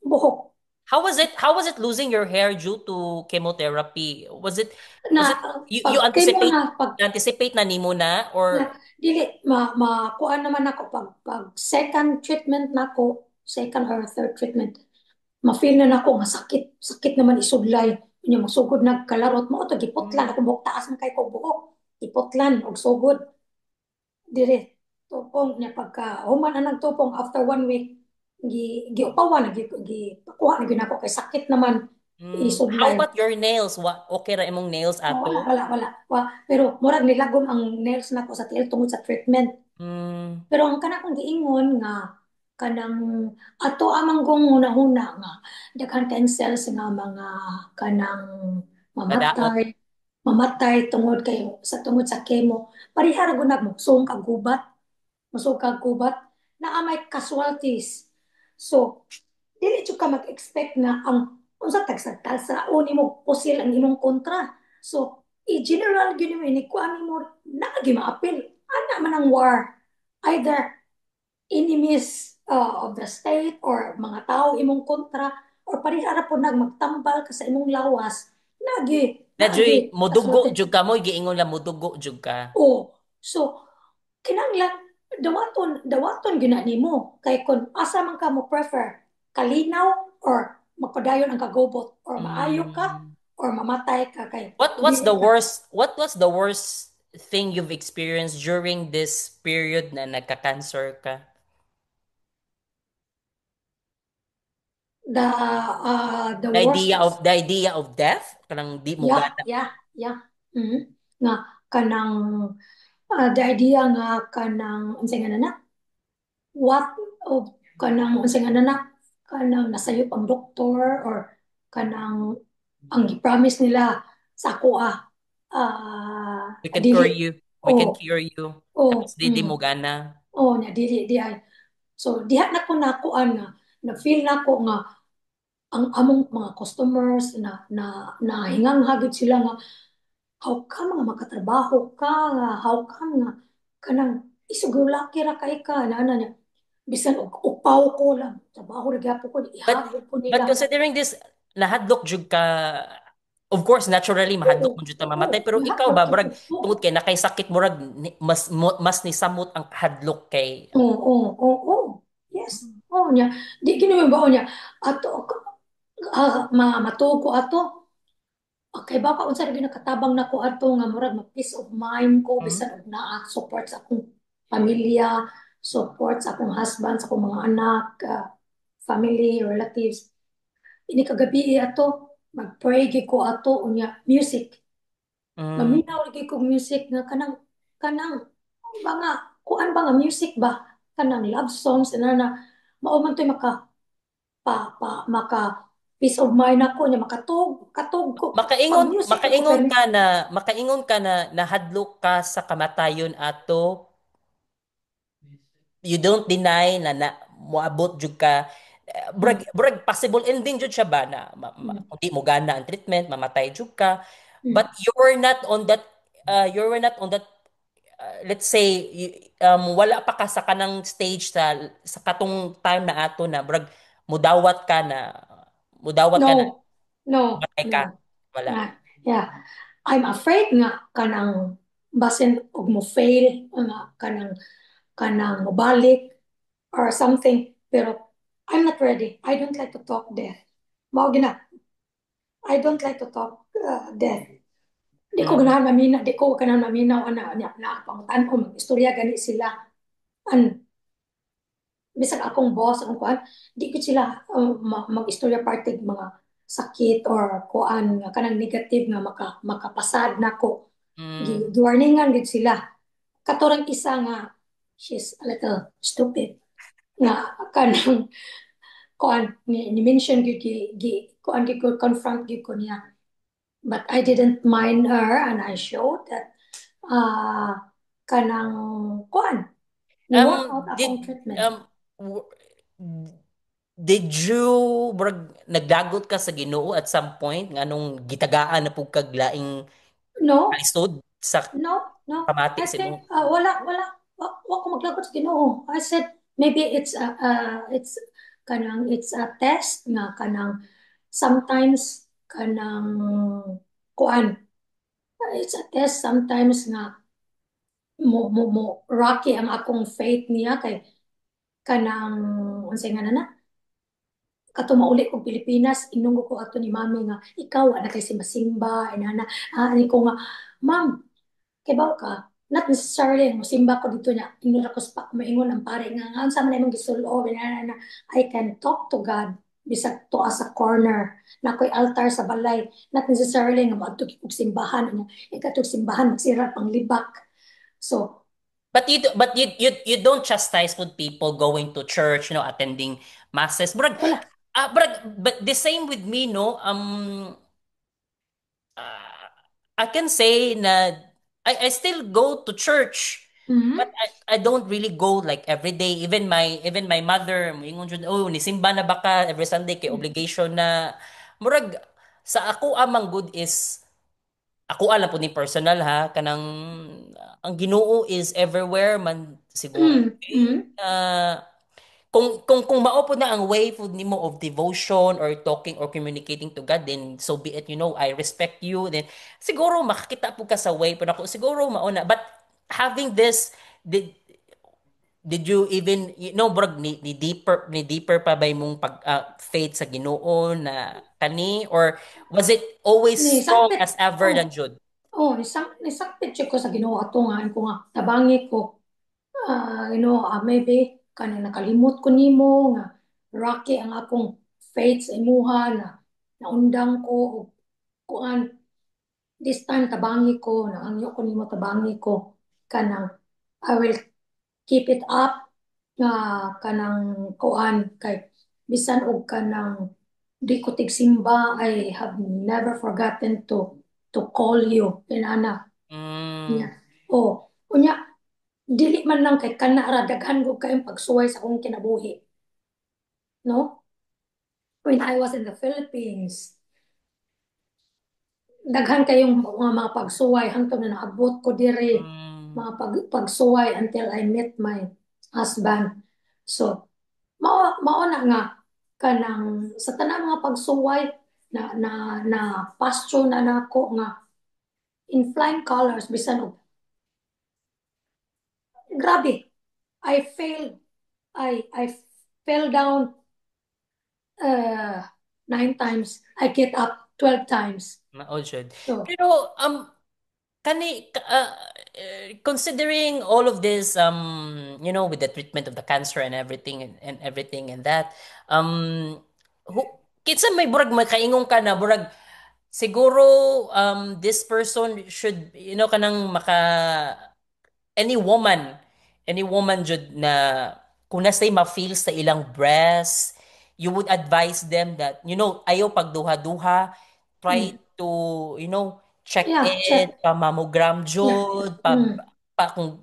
buhok How was it losing your hair due to chemotherapy? na Was it pag you kimo na anticipate na nimo na na or dili kuan naman ako pag second treatment nako, second or third treatment, ma-feel na nako nga sakit naman isudlay nya masugod nagkalarot mo to giputlan mm, ako buhok taas man kay ko buhok giputlan og sugod dire tupong nya pagka human ang nagtupong after 1 week giupawan pakuha na gyud ako kay sakit naman how isudlay. about your nails? Okay ra imong nails Oh, wala, ato? wala, wala. Pero murag nilagom ang nails nako sa tiil tungod sa treatment. Mm, Pero ang kana kong giingon nga kanang ato amang gong huna-huna nga daghan kayong cells nga mga kanang madaot. mamatay mamatay tungod kayo sa tungod sa chemo. Parihara gunag mo sung kagubat, musog kagubat na may casualties. So, dili jud ka mag-expect na ang unsa tagsagtal sa uni mo pusil ang imong kontra. So, i-general gyud mo ini kuan mo na maapil. Ana man ang war. Either enemies of the state or mga tao imong kontra or parihara po magtambal ka sa imong lawas. Najoy Nagi, modugo kasulti. jud ka mo giingon la modugo jud ka. Oh, so kinanglan dawaton gina nimo kay kun asa man ka mo prefer kalinaw or magpadayon ang kagubot or maayo ka Mm. or mamatay ka kay What's dili the ka worst thing you've experienced during this period na nagka-cancer ka? the worst is The idea of death kanang di mo yeah, gana. yeah, yeah. Nga kanang the idea nga kanang unsay nga na what of kanang unsay nga na kanang nasayop ang doktor or kanang ang gi-promise nila sa ako We can cure dili you. We can o cure you. o Tapos di mo gana. nya dili ay so diha na ko nakuan nga na feel na ko nga ang among mga customers na hingang hagit sila nga how come nga makatrabaho ka nga how come nga kanang isugulaki ra kay ka na niya bisan og upaw ko lang trabaho ra gyapon ko But ihagit ko nila nga considering this nahadlok jud ka, of course naturally oo mahadlok mo jud ta oo mamatay pero ikaw lahat ba gyud murag ko tungod kay nakay sakit murag mas ni samot ang hadlok kay oo yes oo nya di gini ba niya ato matuko ato. Okay, baka unsa rin nakatabang nako ato nga murag ma peace of mind ko hmm? bisan og naa support sa akong pamilya, support sa akong husband, sa akong mga anak, family, relatives. Ini kagabi ato mag-pray gyud ko ato unya music. Mm. Maminaw lagi ko music nga kanang mga kuan ba nga music ba kanang love songs na mao man toy maka peace of mind ako nya katog ko pag music ako kay Makaingon ka na nahadlok ka sa kamatayon ato, you don't deny na moabot jud ka mm, brag possible ending jud siya ba na mm, kung di mo gana ang treatment mamatay jud ka, but mm. you were not on that let's say wala pa ka sa kanang stage sa katong time na ato na brag mudawat ka na No, no, matay ka no. wala. Yeah. I'm afraid nga kanang basin og mo fail nga kanang mobalik or something pero I'm not ready. I don't like to talk death. Mao gina. I don't like to talk death. Mm. Di ko ganahan maminaw na pangutan ko mag-istorya gani sila. An bisag akong boss akong kuan di ko sila mag-istorya party mga sakit or kuan nga kanang negative nga makapasad nako Mm. giwarningan gid sila katurang isa nga she's a little stupid nga kanang kuan ni mention gid kuan gid ko confront gid ko niya but I didn't mind her and I showed that uh, kanang kuan ni work out akong treatment. Um w- did you nagdagot ka sa Ginoo at some point nganong gitagaan na pug kag laing No, kalisod sa no. pamati I sa said, imong wala. Wa ko maglagot sa Ginoo. I said, maybe it's kanang it's a test nga kanang sometimes kanang kuan, it's a test sometimes nga mo rocky ang akong faith niya kay kanang unsay nga na kato mauli kong Pilipinas inunggo ko ato ni mami nga ikaw wa na kay simba-simba inana ani ko nga ma'am kay ba ka not necessarily mo simba ko dito niya ingon ako sa maingon ang pare nga unsa man imong gisulo inana I can talk to God bisag to as a corner na ko'y altar sa balay not necessarily nga maadto kog simbahan nga ikatog simbahan magsira pang libak so But you don't chastise with people going to church, attending masses. wala. But the same with me, no. Uh, I can say na I still go to church, but Mhm. I don't really go like every day. Even my mother, moingon jud, oh, nisimba na baka every Sunday kay obligation na. Murag sa ako amang good is ako alam po ni personal ha kanang ang Ginoo is everywhere man siguro. Mm, mm, Kung mao po na ang way po nimo of devotion or talking or communicating to God, then so be it, I respect you, then siguro makakita po ka sa way po na ko siguro mao na. But having this, did you even, brag ni deeper pa ba imong faith sa Ginoo na kani, or was it always ni strong sakpit. as ever Oh, lang jud? ni sakpit siya ko sa Ginoo ato nga ko nga tabangi ko. Maybe kanang nakalimot ko nimo nga rocky ang akong faith sa imuha na naundang ko og kuan this time tabangi ko na angyo ko nimo tabangi ko kanang I will keep it up nga kanang kuan kay bisan og kanang di ko tigsimba I have never forgotten to call you inana niya Mm, oh unya dili man lang kay kana ra daghan ko kayong pagsuway sa akong kinabuhi no when I was in the Philippines daghan kayong mga pagsuway hangtod na naabot ko diri mm, mga pagsuway until I met my husband so mao na nga kanang sa tanang mga pagsuway na pastro na nako nga in flying colors bisan og grabe I failed I fell down 9 times I get up 12 times mao jud. so Pero considering all of this, with the treatment of the cancer and everything and everything and that, who, kinsa may burag makaingon ka na burag siguro, this person should, kanang any woman, any woman jud na kung nasay ma-feel sa ilang breast, you would advise them that, ayaw pagduha-duha, try mm, to, check yeah in, check pa mammogram yeah jud, mm.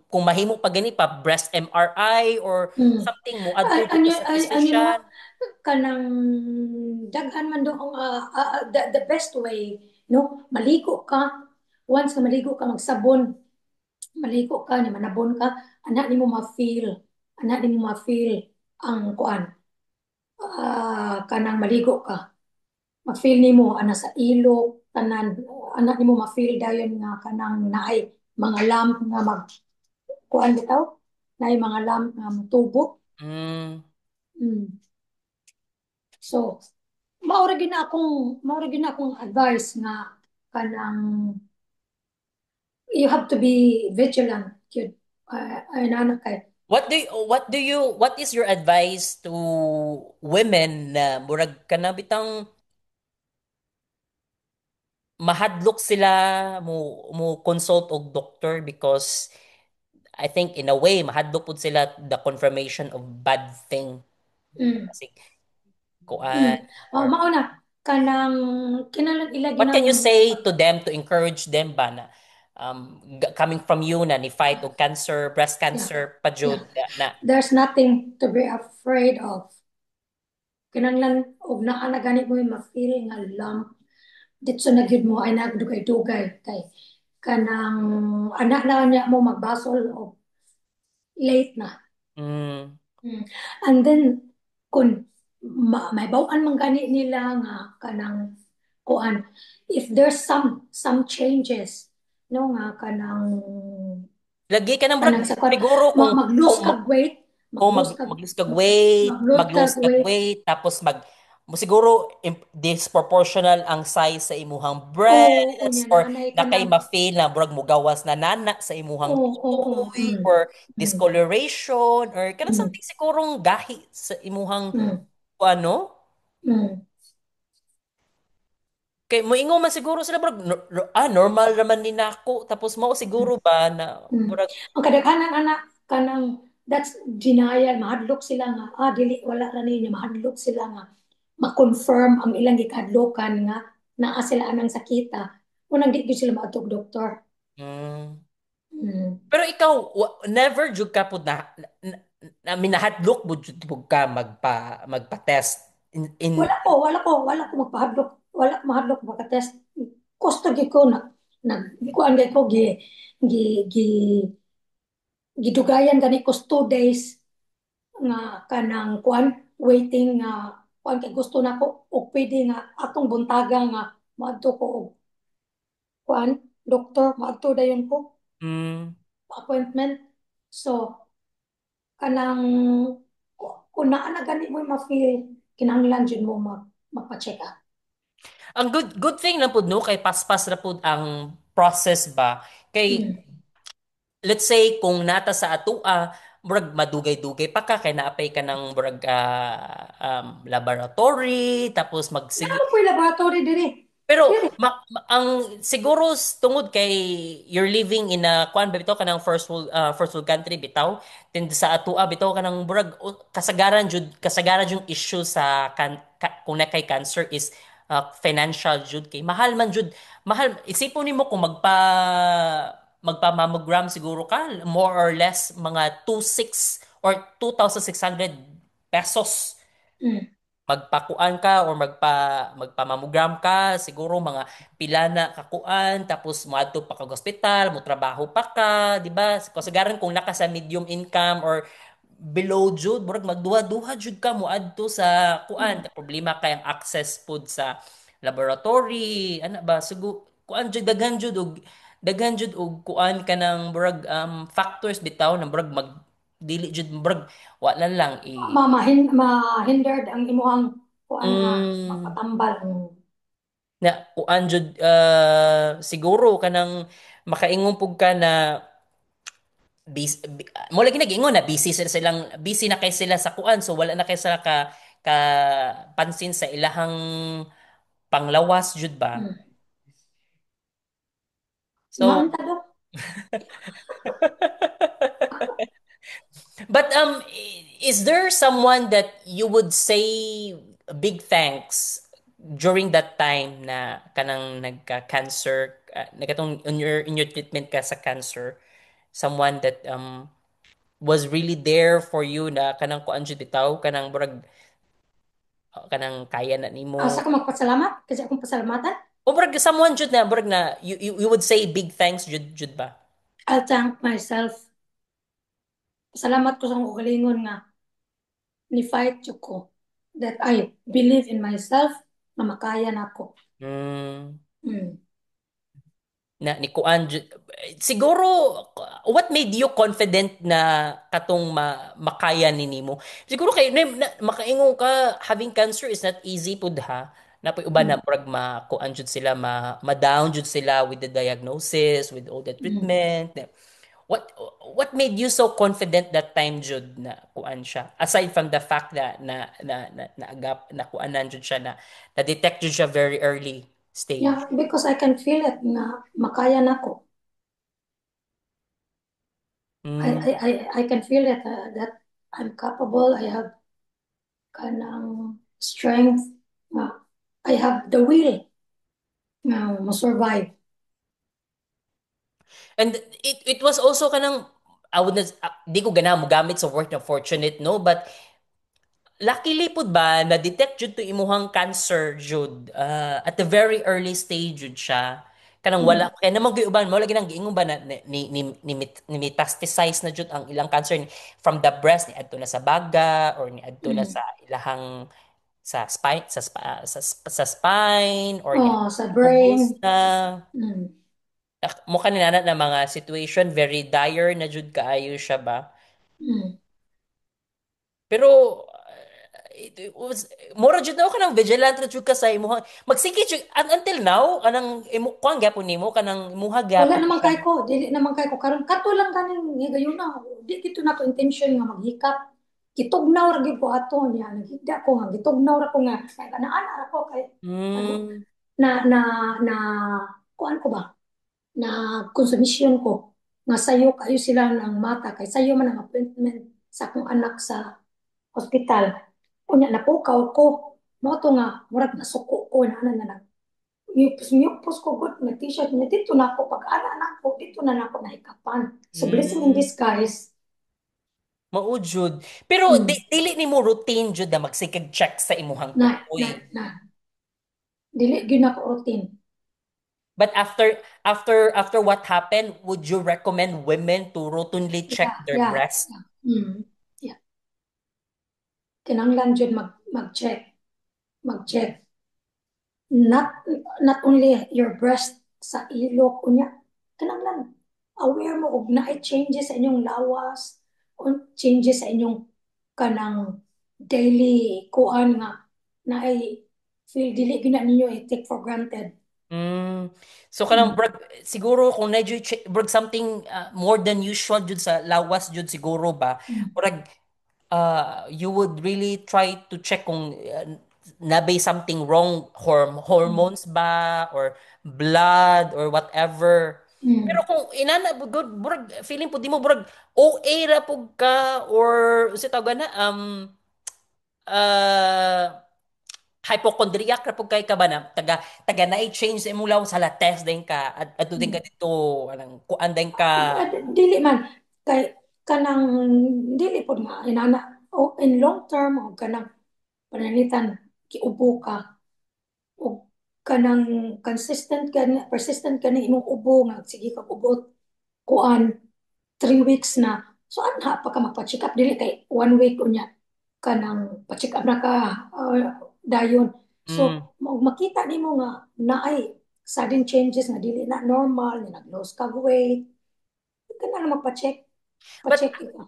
kung mahimo pa gani pa breast MRI or Mm. something mo adto jud ka sa Ano mo, physician. kanang daghan man doon the best way, no? Maligo ka, once ka maligo ka, magsabon, maligo ka, ni manabon ka, anak ni mo ma-feel, anak ni mo ma-feel ang kuan, kanang maligo ka, ma-feel ni mo, ana sa ilok, tanan, anak ni mo ma-feel dayon nga kanang naay mga lamp nga mag, kuan bitaw, naay mga lamp nga mutubo. Mm. Mm. So, maura gina akong advice nga kanang you have to be vigilant yun ay nana kay What is your advice to women na murag kanabitang mahadlok sila mo consult og doctor, because I think in a way mahadlok pud sila the confirmation of bad thing, mm, kasi mm. kuan, Oh, or mauna kanang kinalang ilagi what can ng you say to them to encourage them ba na, coming from you na ni fight og cancer, breast yeah cancer pa jud yeah na. there's nothing to be afraid of kinanglan og naa na gani mo yung ma-feel nga lump ditso na gyud mo ay nagdugay-dugay kay kanang anak na niya mo magbasol og late na. Mm, Mm. And then, kun may bawaan man gani nila nga kanang kuan, if there's some changes no nga Lagi ka ng brag, kanang sa kuan, siguro kung mag-lose kung kag weight, o mag-lose kag mag-lose kag weight, tapos siguro disproportional ang size sa imuhang o breast nya na or anay na kay kanang ma-feel na murag mugawas na nana sa o imuhang o tutoy or discoloration or kana mm, something sigurong gahi sa imuhang mm, ano. mm, Kay moingon man siguro sila murag normal raman ni nako tapos mao siguro ba na mm. murag Ang kadaghanan anak kanang that's denial, mahadlok sila nga dili wala ra niya, mahadlok sila nga ma-confirm ang ilang gikadlokan nga naa sila anang sakita. Unang di gyud sila maadtog doktor. mm. Mm. Pero ikaw, never jud ka pud na minahadlok mo jud pud ka magpa-test in Wala ko magpahadlok, wala ko mahadlok magka-test. Kosto gyud ko kuan gyud ko gi, gi, gidugayan gani ko 2 days nga kanang kuan waiting nga kuan kay gusto nako og pwede nga atong buntaga nga maadto ko og kuan doktor maadto dayon ko mm, appointment. So kanang kung naa na gani mo ma-feel kinahanglan jud mo magpa-check up. ang good thing na pud no kay paspas na pud ang process ba kay Mm. let's say kung nata sa atua murag madugay-dugay pa ka kay naapay ka ng murag laboratory tapos Naamo po yung laboratory diri. pero Diri. ang siguro tungod kay you're living in a kuan ba bitaw kanang first world country bitaw then sa atua bitaw kanang burag kasagaran jud issue sa kung na kay cancer is financial jud kay mahal man jud mahal isipon nimo kung magpa mammogram siguro ka more or less mga 26 or 2,600 pesos Mm. magpakuan ka or magpamammogram ka siguro mga pila na kakuan tapos moadto pa kag ospital mo trabaho pa ka di ba kasagaran kung naka sa medium income or below jud murag magduha-duha jud ka moadto sa kuan Mm. problema kay ang access pud sa laboratory ana ba sugo kuan jud daghan jud og kuan kanang murag factors bitaw na murag dili jud murag wala lang Mahindered ang imuhang kuan nga mm, magpatambal. Mm. na kuan jud siguro kanang makaingon pug ka na mo lagi nag-ingon na busy na kay sila sa kuan so wala na kay sila ka pansin sa ilahang panglawas jud ba Mm. so Maunta dok. but is there someone that you would say big thanks during that time na kanang nagka-cancer nagatong in your treatment ka sa cancer someone that was really there for you na kanang kuan jud bitaw kanang murag kanang kaya na nimo Asa ka magpasalamat kasi akong pasalamatan. o murag someone jud na murag na you would say big thanks jud ba I'll thank myself. Salamat ko sa akong kagalingon nga ni fight ko that I believe in myself na makaya na ako. mm. Mm. Na ni kuan siguro what made you confident na katong makaya ni nimo siguro kay makaingon ka having cancer is not easy pud ha na pay uban na Mm. murag kuan jud sila ma-down jud sila with the diagnosis with all the Mm. treatment what made you so confident that time jud na kuan siya aside from the fact that na kuanan jud siya na detect jud siya very early Yeah, stage. because I can feel it na makaya na ako. Mm. I can feel it that I'm capable. I have kanang strength. Uh, I have the will na ma-survive. And it was also kanang I would not, di ko ganahan mo gamit sa word na fortunate no but luckily pud ba na detect jud to imuhang cancer jud at the very early stage jud siya kanang wala Mm. kaya namang gyuban mo lagi nang giingon ba na ni metastasize na jud ang ilang cancer from the breast ni adto na sa baga or ni adto na Mm. sa ilahang sa spine or Oh, sa ubos brain. na. Mm. Mukha ni nana na mga situation very dire na jud kaayo siya ba. Mm. Pero it was mura jud na ka ng vigilant ra jud ka sa imuha magsige jud until now anang imo kuan gyapon nimo kanang imuha Wala gyapon naman siya. kay ko, dili naman kay ko karon kato lang kaning higayon na. Di kito na ko intention nga maghikap. Gitugnaw ra gyud ko ato niya, naghigda ko nga gitugnaw ra ko nga kay ana ra ko kay ano Hmm. na na kuan ko ba? Na konsumisyon ko nga sayo kayo sila ng mata kay sayo man ang appointment sa akong anak sa hospital. Unya napukaw ko. Mo to nga murag nasuko ko na na miyupos ko good na t-shirt niya. Dito na ako, pag-ana na ako, dito na ako nahikapan. So, blessing in Hmm. disguise. Mao jud. Pero Hmm. dili nimo routine jud na magsikig check sa imuhang Na, tutoy. na, na. Dili, gyud ako routine. But after what happened, would you recommend women to routinely Yeah, check their yeah, breast? yeah. Hmm. Yeah. Kinanglan jud mag-check. Mag-check. Not only your breast sa ilok kunya. Kinanglan. Aware mo og naay changes sa inyong lawas, o changes sa inyong kanang daily kuan nga naay feel dili gyud na ninyo i-take for granted. Mm. So kanang Mm. brag siguro kung na brag something more than usual jud sa lawas jud siguro ba Mm. brag you would really try to check kung nabay something wrong Mm. hormones ba or blood or whatever. Pero Mm. kung inana good brag feeling po di mo brag OA ra pug ka or si tawag na uh, hypochondriac ra pud kay ka ba na taga na change sa imong lawas hala test din ka at din ka Mm. dito anang kuan din ka. Dili man kay kanang dili pod nga inana o in long term o kanang pananitan kiubo ka o kanang consistent ka persistent ka na imong ubo nga sige kag ubot kuan 3 weeks na so anha pa ka magpa-check up dili kay 1 week unya kanang pa-check up na ka dayon so Mm. makita nimo nga naay sudden changes nga dili na normal nga nag-lose kag weight kana na magpa-check But pa-check ito.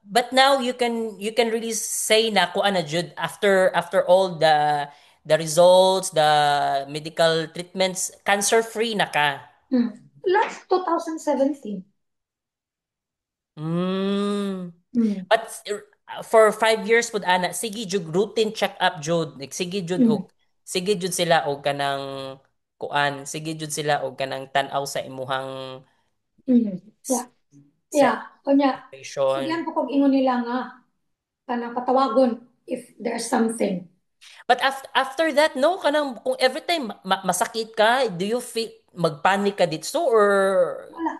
but now you can really say na kuan na jud after all the results the medical treatments cancer free na ka. Hmm. Last 2017. Mm. Hmm. But for 5 years pud ana sige jud routine check up jud like Hmm. sige jud sila og kanang kuan sige jud sila og kanang tan-aw sa imuhang Hmm. Yeah. sa Yeah. Kunya, situation. sigyan po kog ingon nila nga kanang patawagon if there's something. But after that no kanang kung every time masakit ka do you feel magpanic ka dito or Wala.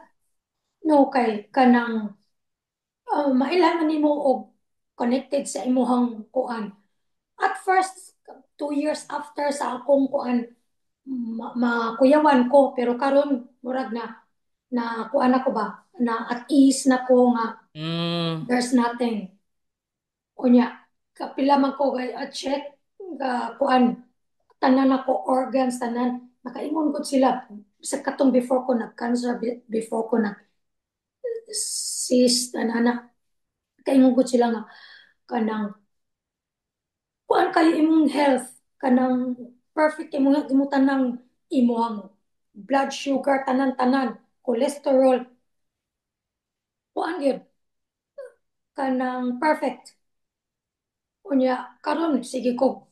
No kay kanang mailangan nimo og connected sa imuhang kuan. At first, 2 years after sa akong kuan, makuyawan ko pero karon murag na kuan ako ba na at ease na ko nga mm, there's nothing. Unya, kapila man ko check ga kuan tanan ako organs tanan nakaingon gud sila sa katong before ko nag cancer before ko nag cyst tanan kaingon gud sila nga kanang kuan kayo imong health kanang perfect imong tanang imong blood sugar tanan-tanan cholesterol kuan gyud kanang perfect unya karon sige ko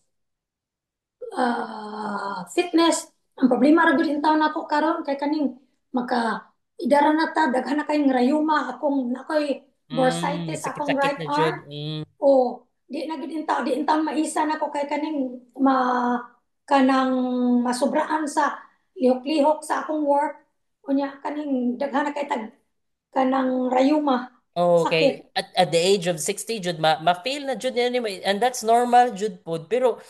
fitness. Ang problema ra gyud in taon nako karon kay kaning maka idara na ta daghan na kayong rayuma akong nakoy bursitis akong sakit-sakit right na jud arm o di na gid in taon di in taon maisa nako kay kaning kanang masubraan sa lihok-lihok sa akong work unya kaning daghan na kay tag kanang rayuma sakit. Okay, at the age of 60 jud ma-feel na jud anyway and that's normal jud pod pero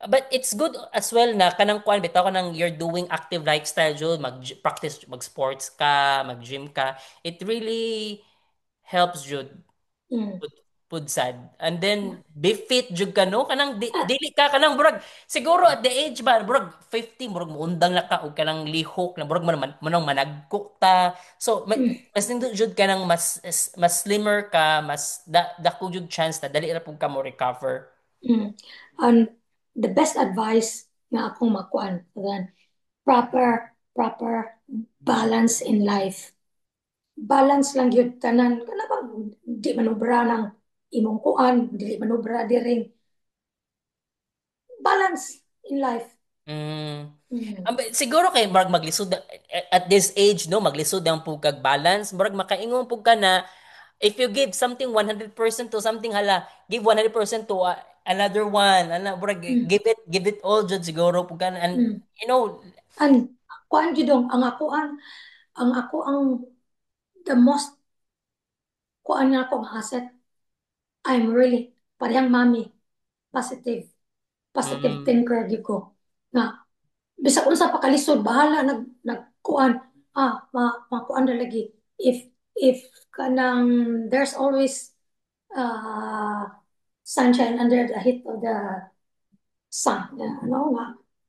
but it's good as well na kanang kuan bitaw ka nang you're doing active lifestyle jud mag-practice mag-sports ka mag-gym ka it really helps jud. Mm. pud sad. And then be fit jud ka no kanang dili ka kanang murag siguro at the age ba murag 50 murag muundang na ka og kanang lihok na murag manang managko ta. So Mm, mas nindot jud ka nang mas slimmer ka, mas dako jud chance na dali ra pud ka mo recover. mm. And the best advice nga akong makuan, again, proper balance in life. Balance lang yun tanan kana bang di manubra ng imong kuan, dili manubra diring balance in life. Mm. Mm. Siguro kay murag maglisod at this age no maglisod ang pug kag balance murag makaingon pug ka na if you give something 100% to something hala give 100% to another one murag Mm. give it all jud siguro pug ka na. And Mm. you know And kuan jud dong ang ako ang the most kuan nga akong asset. I'm really parehang mami, positive, positive mm, thinker gyud ko. Nga bisag unsa pa kalisod bahala nagkuan makuan na lagi if kanang there's always uh, sunshine under the heat of the sun ano nga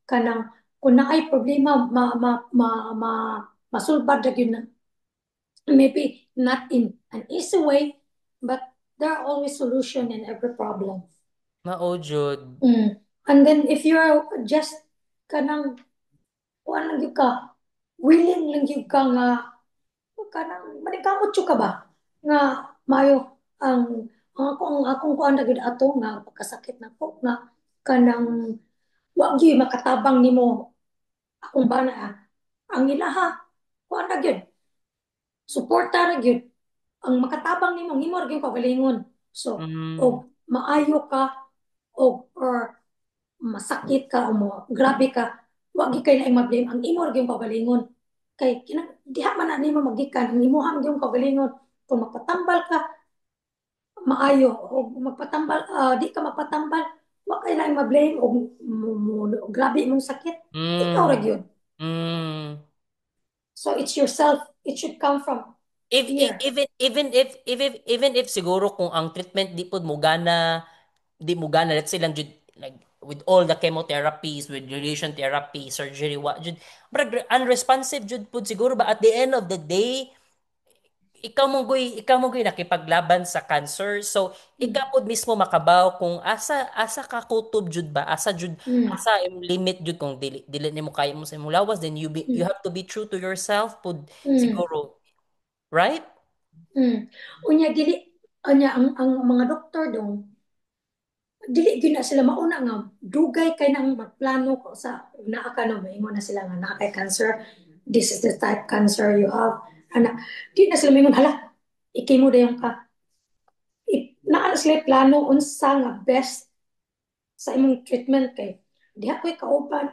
kanang kung naay problema masulbad ra gyud na maybe not in an easy way but there are always solution in every problem. mao jud. Mm. And then if you're just kanang kuan lang gyud ka willing lang gyud ka nga kanang manikamot ka ba nga mayo ang akong kuan na gyud ato nga pagkasakit nako nga kanang wa gyud makatabang nimo akong bana ang ilaha kuan na gyud suporta ra gyud ang makatabang nimo ra gyud kagalingon so og Mm, maayo ka og or masakit ka o mo grabe ka wa gyud kay laing mablame ang imo ra gyud kagalingon kay kinang diha man na nimo magikan ang imo ang gyud kagalingon kung magpatambal ka maayo o magpatambal di ka magpatambal wa kay laing mablame o grabe imong sakit ikaw ra mm, gyud mm. so it's yourself it should come from here. Even if siguro kung ang treatment di mo gana let's say lang jud like with all the chemotherapies with radiation therapy surgery wa jud brag unresponsive jud pud siguro ba at the end of the day ikaw mo goy nakipaglaban sa cancer so Mm. ikaw pud mismo makabaw kung asa ka kutob jud ba Mm. asa im limit jud kung dili nimo kaya mo sa imong lawas then you Mm. have to be true to yourself pud Mm. siguro right. Mm. Unya dili unya ang mga doktor dong dili gyud na sila mauna nga dugay kay nang magplano ko sa naa ka no maingon na sila nga naa kay cancer this is the type cancer you have ana di na sila maingon hala ikimo dayon ka naa na sila plano unsa nga best sa imong treatment kay diha ko'y kauban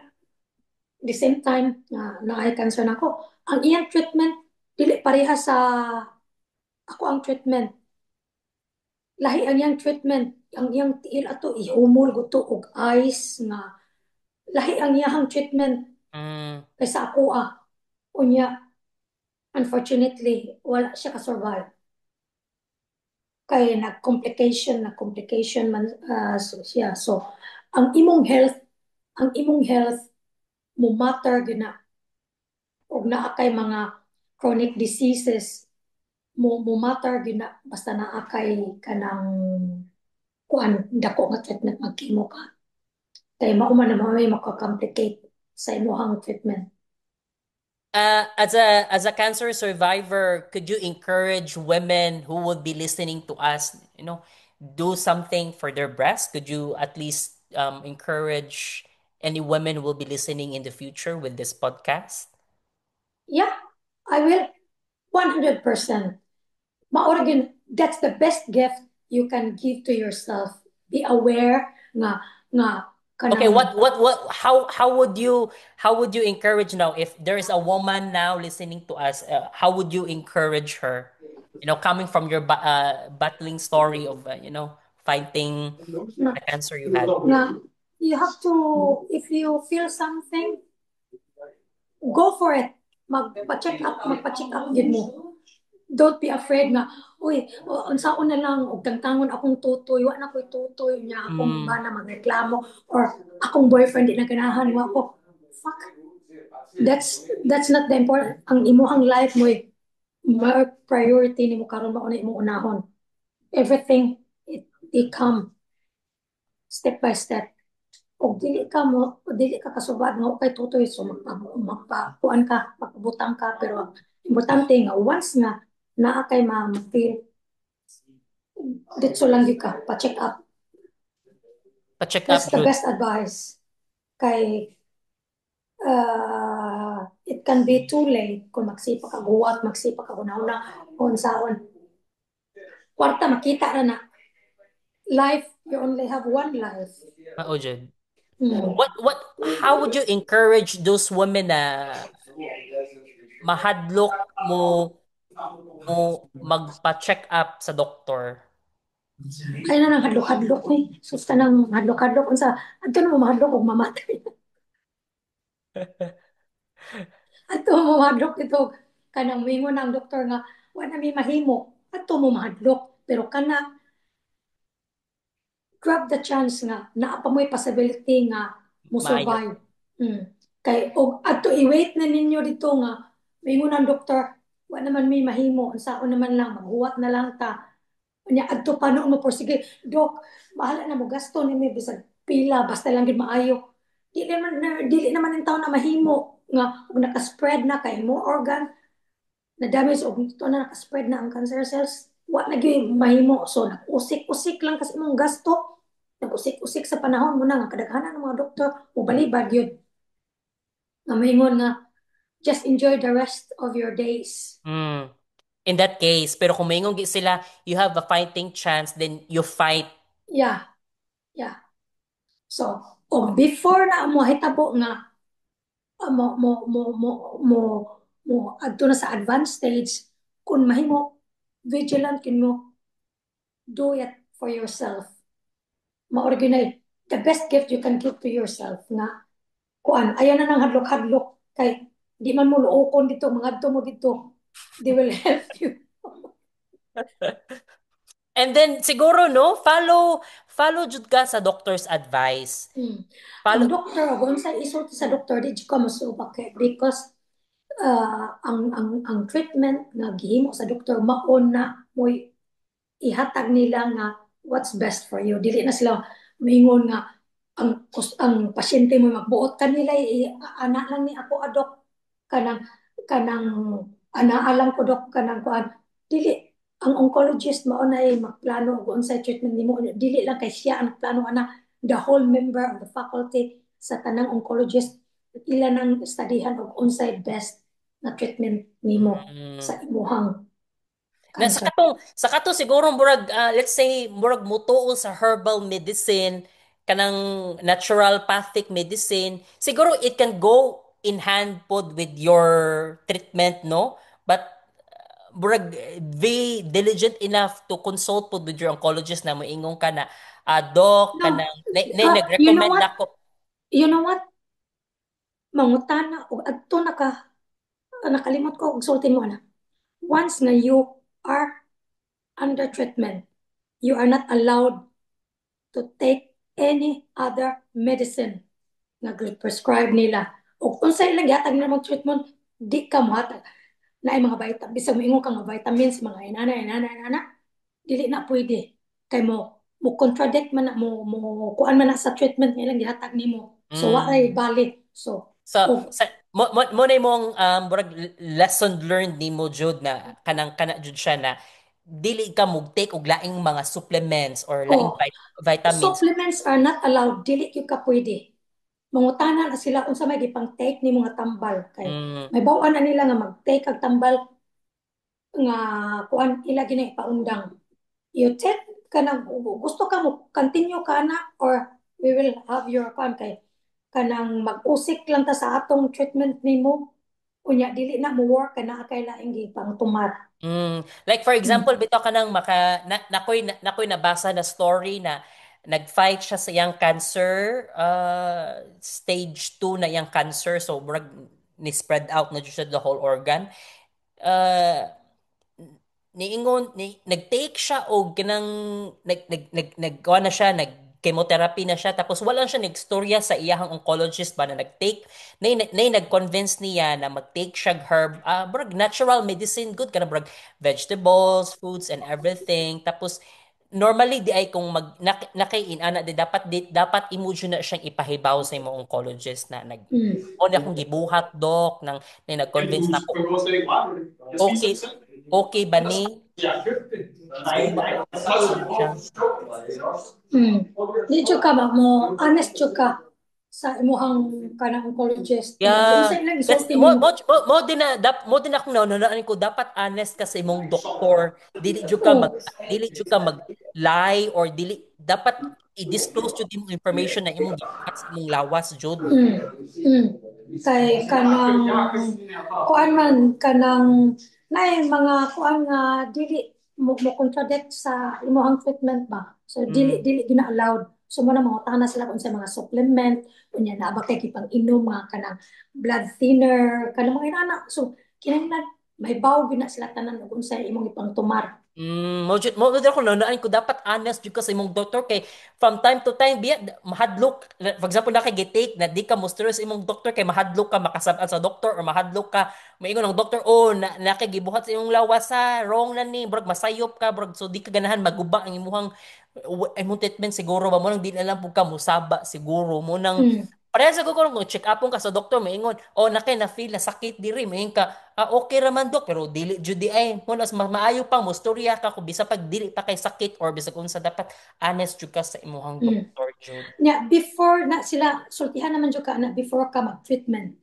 the same time na naay cancer nako ang iyang treatment dili pareha sa ako ang treatment lahi ang iyang treatment ang iyang tiil ato ihumol guto og ice nga lahi ang iyang treatment Mm. kaysa ako unya unfortunately wala siya ka-survive kay nag complication man so siya so ang imong health ang imong health mo matter gyud na og naa kay mga chronic diseases mo matter gyud na basta naa kay kanang kuan dako nga treatment magkimo ka kay mao man na may makakomplicate sa imuhang treatment. As a cancer survivor, could you encourage women who would be listening to us, do something for their breast? Could you at least encourage any women who will be listening in the future with this podcast? Yeah, I will 100%. Maura gyud that's the best gift you can give to yourself. Be aware nga Okay, kanang how would you encourage now if there is a woman now listening to us? How would you encourage her? Coming from your battling story of fighting nga, the cancer you had. nga you have to if you feel something go for it magpa-check up gyud mo don't be afraid nga, uy, unsaon na lang, og tangtangon akong tutoy, wa na ko'y tutoy, niya akong Mm. bana magreklamo, or akong boyfriend di na ganahan, wa ko. Fuck, that's not the important. Ang imuhang life mo, priority ni mo karon mo na imong unahon. Everything, it come step by step. O dili ka kasubad nga kay tutoy, so magpakuan ka, magpabutang ka, pero importante nga once nga naa kay ma-feel, ditso lang gyud ka, pa-check up. Pa-check That's up, the Jude. best advice. Kay it can be too late kung magsipa ka guwat, magsipa ka una-una, kung saan. Kwarta, makita na na. Life, you only have one life. Mao, Jude. Hmm. How would you encourage those women na mahadlok mo magpa-check up sa doktor? Ay na nang hadlok-hadlok ni. Susta nang hadlok-hadlok. Unsa, adto na mo mahadlok og mamatay. Adto mo mahadlok dito. Kanang mingon ang doktor nga, wala mi mahimo. Adto mo mahadlok. Pero kana, grab the chance nga, naa pa mo'y possibility nga mo Maayo. survive. Hmm. Kay, og adto i-wait na ninyo dito nga, mingon ang doktor, wala naman mi mahimo. Unsaon naman lang, maghuwat na lang ta. Nya adto pa no mo sige, dok, bahala na mo gasto ni mi bisag pila basta lang gid maayo. Dili naman ang taon na mahimo nga ug naka-spread na kay mo organ na damage og ito na naka-spread na ang cancer cells. Wa na gyud mahimo, so nag-usik-usik lang kasi imong gasto. Nag-usik-usik sa panahon mo na nga kadaghanan ng mga doktor mo balibad yun nga maingon nga just enjoy the rest of your days. Mm. In that case, pero kung maingon gi sila, you have a fighting chance, then you fight. Yeah, yeah. So, o before na mo hitabo nga mo mo mo mo mo mo adto na sa advanced stage, kung mahimo vigilant kin mo, do it for yourself. Ma-original, the best gift you can give to yourself nga kuan ayan na nang hadlok-hadlok kay di man mo luokon dito mga mo dito, they will help you. And then siguro no, follow jud ka sa doctor's advice. Hmm. Ang Follow. doktor, kung sa isulti sa doktor, di ko masubak kay because ang treatment nga gihimo sa doktor maon na mo ihatag nila nga what's best for you. Dili na sila mingon nga ang pasyente mo magbuot kanila ana lang ni ako adok kanang kanang ana alang ko dok kanang kuan dili ang oncologist mao na magplano og unsay treatment nimo dili lang kay siya ang plano ana the whole member of the faculty sa tanang oncologist ila nang studyhan og unsay best na treatment nimo sa Mm. imuhang Na cancer. sa kato siguro murag let's say murag mutuo sa herbal medicine kanang naturopathic medicine siguro it can go in hand pod with your treatment no but murag be diligent enough to consult pod with your oncologist na moingon ka na doc No, kanang you know nag-recommend what? nako. You know what? Mangutana o adto nakalimot ko og sultin mo na. Once na you are under treatment, you are not allowed to take any other medicine nga prescribe nila. O kung sa ilang yatag na mong treatment, di ka mohatag. Na ay mga vitamins, bisag mo ka nga vitamins, mga inana, dili na pwede. Kay mo contradict man na, kuan man na sa treatment nilang gihatag nimo. So, wa ay Mm. valid. So, So, og mo na mong murag lesson learned ni mo Jud na kanang kana jud siya na dili ka mug take og laing mga supplements or laing oh, vitamins. supplements are not allowed. Dili gyud ka pwede. Mangutana na sila kung sa may gipang-take ni mga tambal. Kay Mm, may bawaan na nila nga mag-take kag tambal nga kuan ila gina ipaundang. You take ka na, gusto ka mo continue ka na or we will have your kuan kay kanang mag-usik lang ta sa atong treatment nimo. Unya dili na mo work ka na kay laing gipang tumar. like for Hmm. example bitaw kanang nakoy nabasa na story na nag-fight siya sa iyang cancer stage 2 na iyang cancer so murag ni spread out na jud siya the whole organ. Uh, niingon ni nag-take siya og kanang nagkuha na siya, nag chemotherapy na siya tapos wala siya nagstorya sa iyahang oncologist ba na nag-take nay nag-convince niya na mag-take siya herb brag natural medicine good kana brag vegetables fruits and everything tapos normally di ay kung nakain ana dapat imo jud na siyang ipahibaw sa imong oncologist na nag Mm. o na akong gibuhat dok nang nag-convince na ako okay okay ba ni so mao jud siya. Mm. Di jud ka ba mo honest jud ka sa imuhang kanang oncologist nga kung sa Yeah, ilang that's isulti nimo. mo din na mo din ako naunalaan ko dapat honest ka sa imong doktor. Oh. Dili jud ka mag lie or dili dapat i-disclose jud imong information na imong gibuhat sa imong lawas jud. Mm. Mm. Kay kanang kuan man kanang nay mga kuan nga dili mo contradict sa imong treatment ba. So dili Mm. dili gina allowed. So mo na mga na sila kung sa mga supplement unya na ba kay kipang inom nga kanang blood thinner kanang mga inana. So kinahanglan may bawo gina sila tanan ug unsa imong ipang tumar. Mo jud ako naunalaan ko dapat honest jud ka sa imong doktor kay from time to time biya mahadlok for example na kay gitake na di ka mo stress imong doktor kay mahadlok ka makasab-an sa doktor or mahadlok ka maingon ng doktor oh na kay gibuhat sa imong lawas sa wrong na ni brag masayop ka brag so di ka ganahan maguba ang imong treatment siguro ba mo nang di na lang pud ka musaba siguro mo nang Mm. pareha sa ko kung check upon ka sa doktor maingon oh na kay na feel na sakit diri maingon ka okay raman dok pero dili jud di ay mo mas maayo pang mo storya ka kung bisa pag dili pa kay sakit or bisa kung sa dapat honest jud ka sa imong Mm. doktor jud. Nya before na sila sultihan naman jud ka na before ka mag-treatment.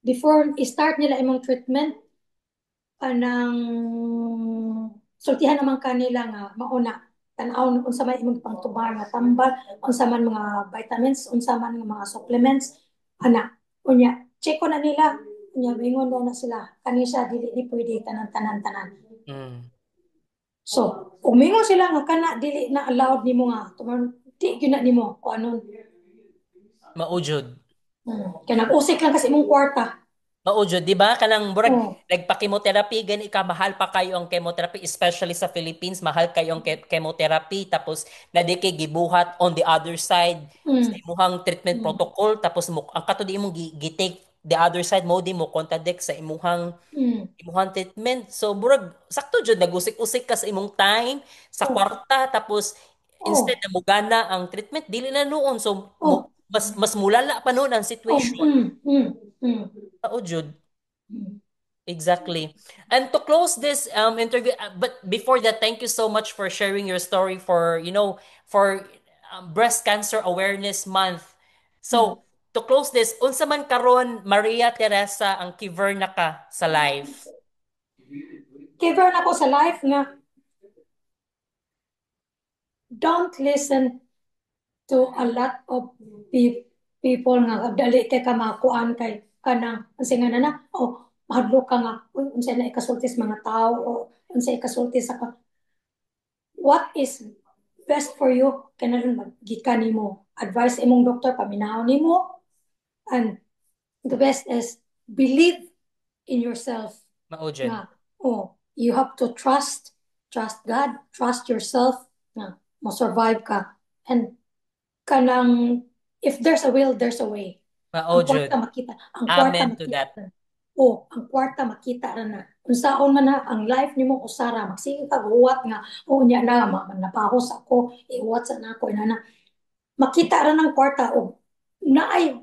Before i-start nila imong treatment, kanang sultihan naman kanila nga mauna tan-aw unsa man imong pangtubar nga tambal, unsa man mga vitamins, unsa man nga mga supplements ana unya check ko na nila unya bingon na sila kani siya dili ni pwede tanan. Mm. So umingon sila nga kana dili na allowed nimo nga tumar di gyud na nimo kung anon. Mao jud. Kaya nag-usik lang kasi imong kwarta. Mao jud di ba kanang murag Oh. nagpa-chemotherapy gani ka mahal pa kayo ang chemotherapy especially sa Philippines mahal kayo ang chemotherapy tapos na di kay gibuhat on the other side sa Mm. imuhang treatment Mm. protocol tapos mo ang kato di imong gi-take the other side mo di mo contradict sa Mm. imuhang treatment. So, burag, sakto jud nagusik-usik ka sa imong time, sa Oh. kwarta, tapos instead Oh. na mugana ang treatment, dili na noon. So, Oh. mas mulala pa noon ang Oh. situation. Mm. Mm. Mm. Tao jud. Mm. Exactly. And to close this interview, but before that, thank you so much for sharing your story for, for Breast Cancer Awareness Month. Mm. So, to close this, unsa man karon Maria Teresa ang kiver na ka sa life? Giver na ko sa life nga, don't listen to a lot of people nga dali kay ka makuan kay kanang unsa nga na oh mahadlok ka nga uy unsa na ikasulti sa mga tao o unsa ikasulti sa what is best for you kanalang magikan nimo advice imong doktor paminaw nimo and the best is believe in yourself Mao jud. nga oh you have to trust God trust yourself nga mo survive ka and kanang if there's a will there's a way Mao jud. ang kwarta Amen to makita that. na oh ang kwarta makita ra na unsaon man na ang life nimo usara magsige ka huwat nga oh nya na napahos ako ihuwat sa nako inana makita ra ng kwarta o naay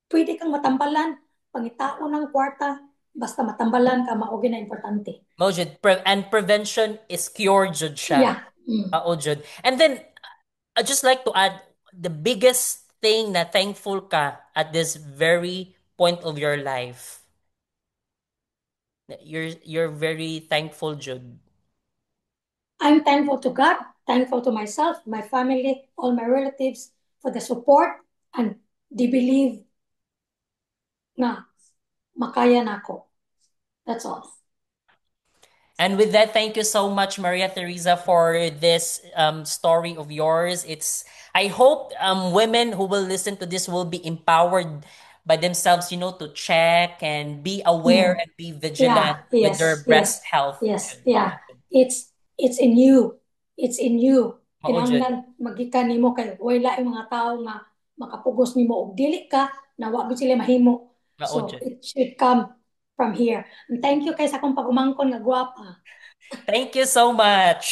pwede kang matambalan pangitaon ng kwarta basta matambalan ka mao na importante. Mao jud. And prevention is cure jud siya. Yeah. Mm. Mao jud. And then I just like to add the biggest thing na thankful ka at this very point of your life. You're very thankful, Jude. I'm thankful to God, thankful to myself, my family, all my relatives for the support and the belief na makaya na ako. That's all. And with that, thank you so much, Maria Teresa, for this story of yours. I hope women who will listen to this will be empowered by themselves, to check and be aware Mm. and be Yeah, vigilant with their yes, breast yes, health. yes, yeah. It's in you. It's in you. Mao jud. Kinahanglan magikan nimo kay wala yung mga tao nga makapugos nimo og dili ka na wa gyud sila mahimo. Mao So jud. it should come from here. And thank you kay sa akong pagumangkon nga gwapa. Thank you so much.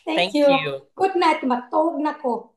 Thank Thank you. you. Good night. Matog na ko.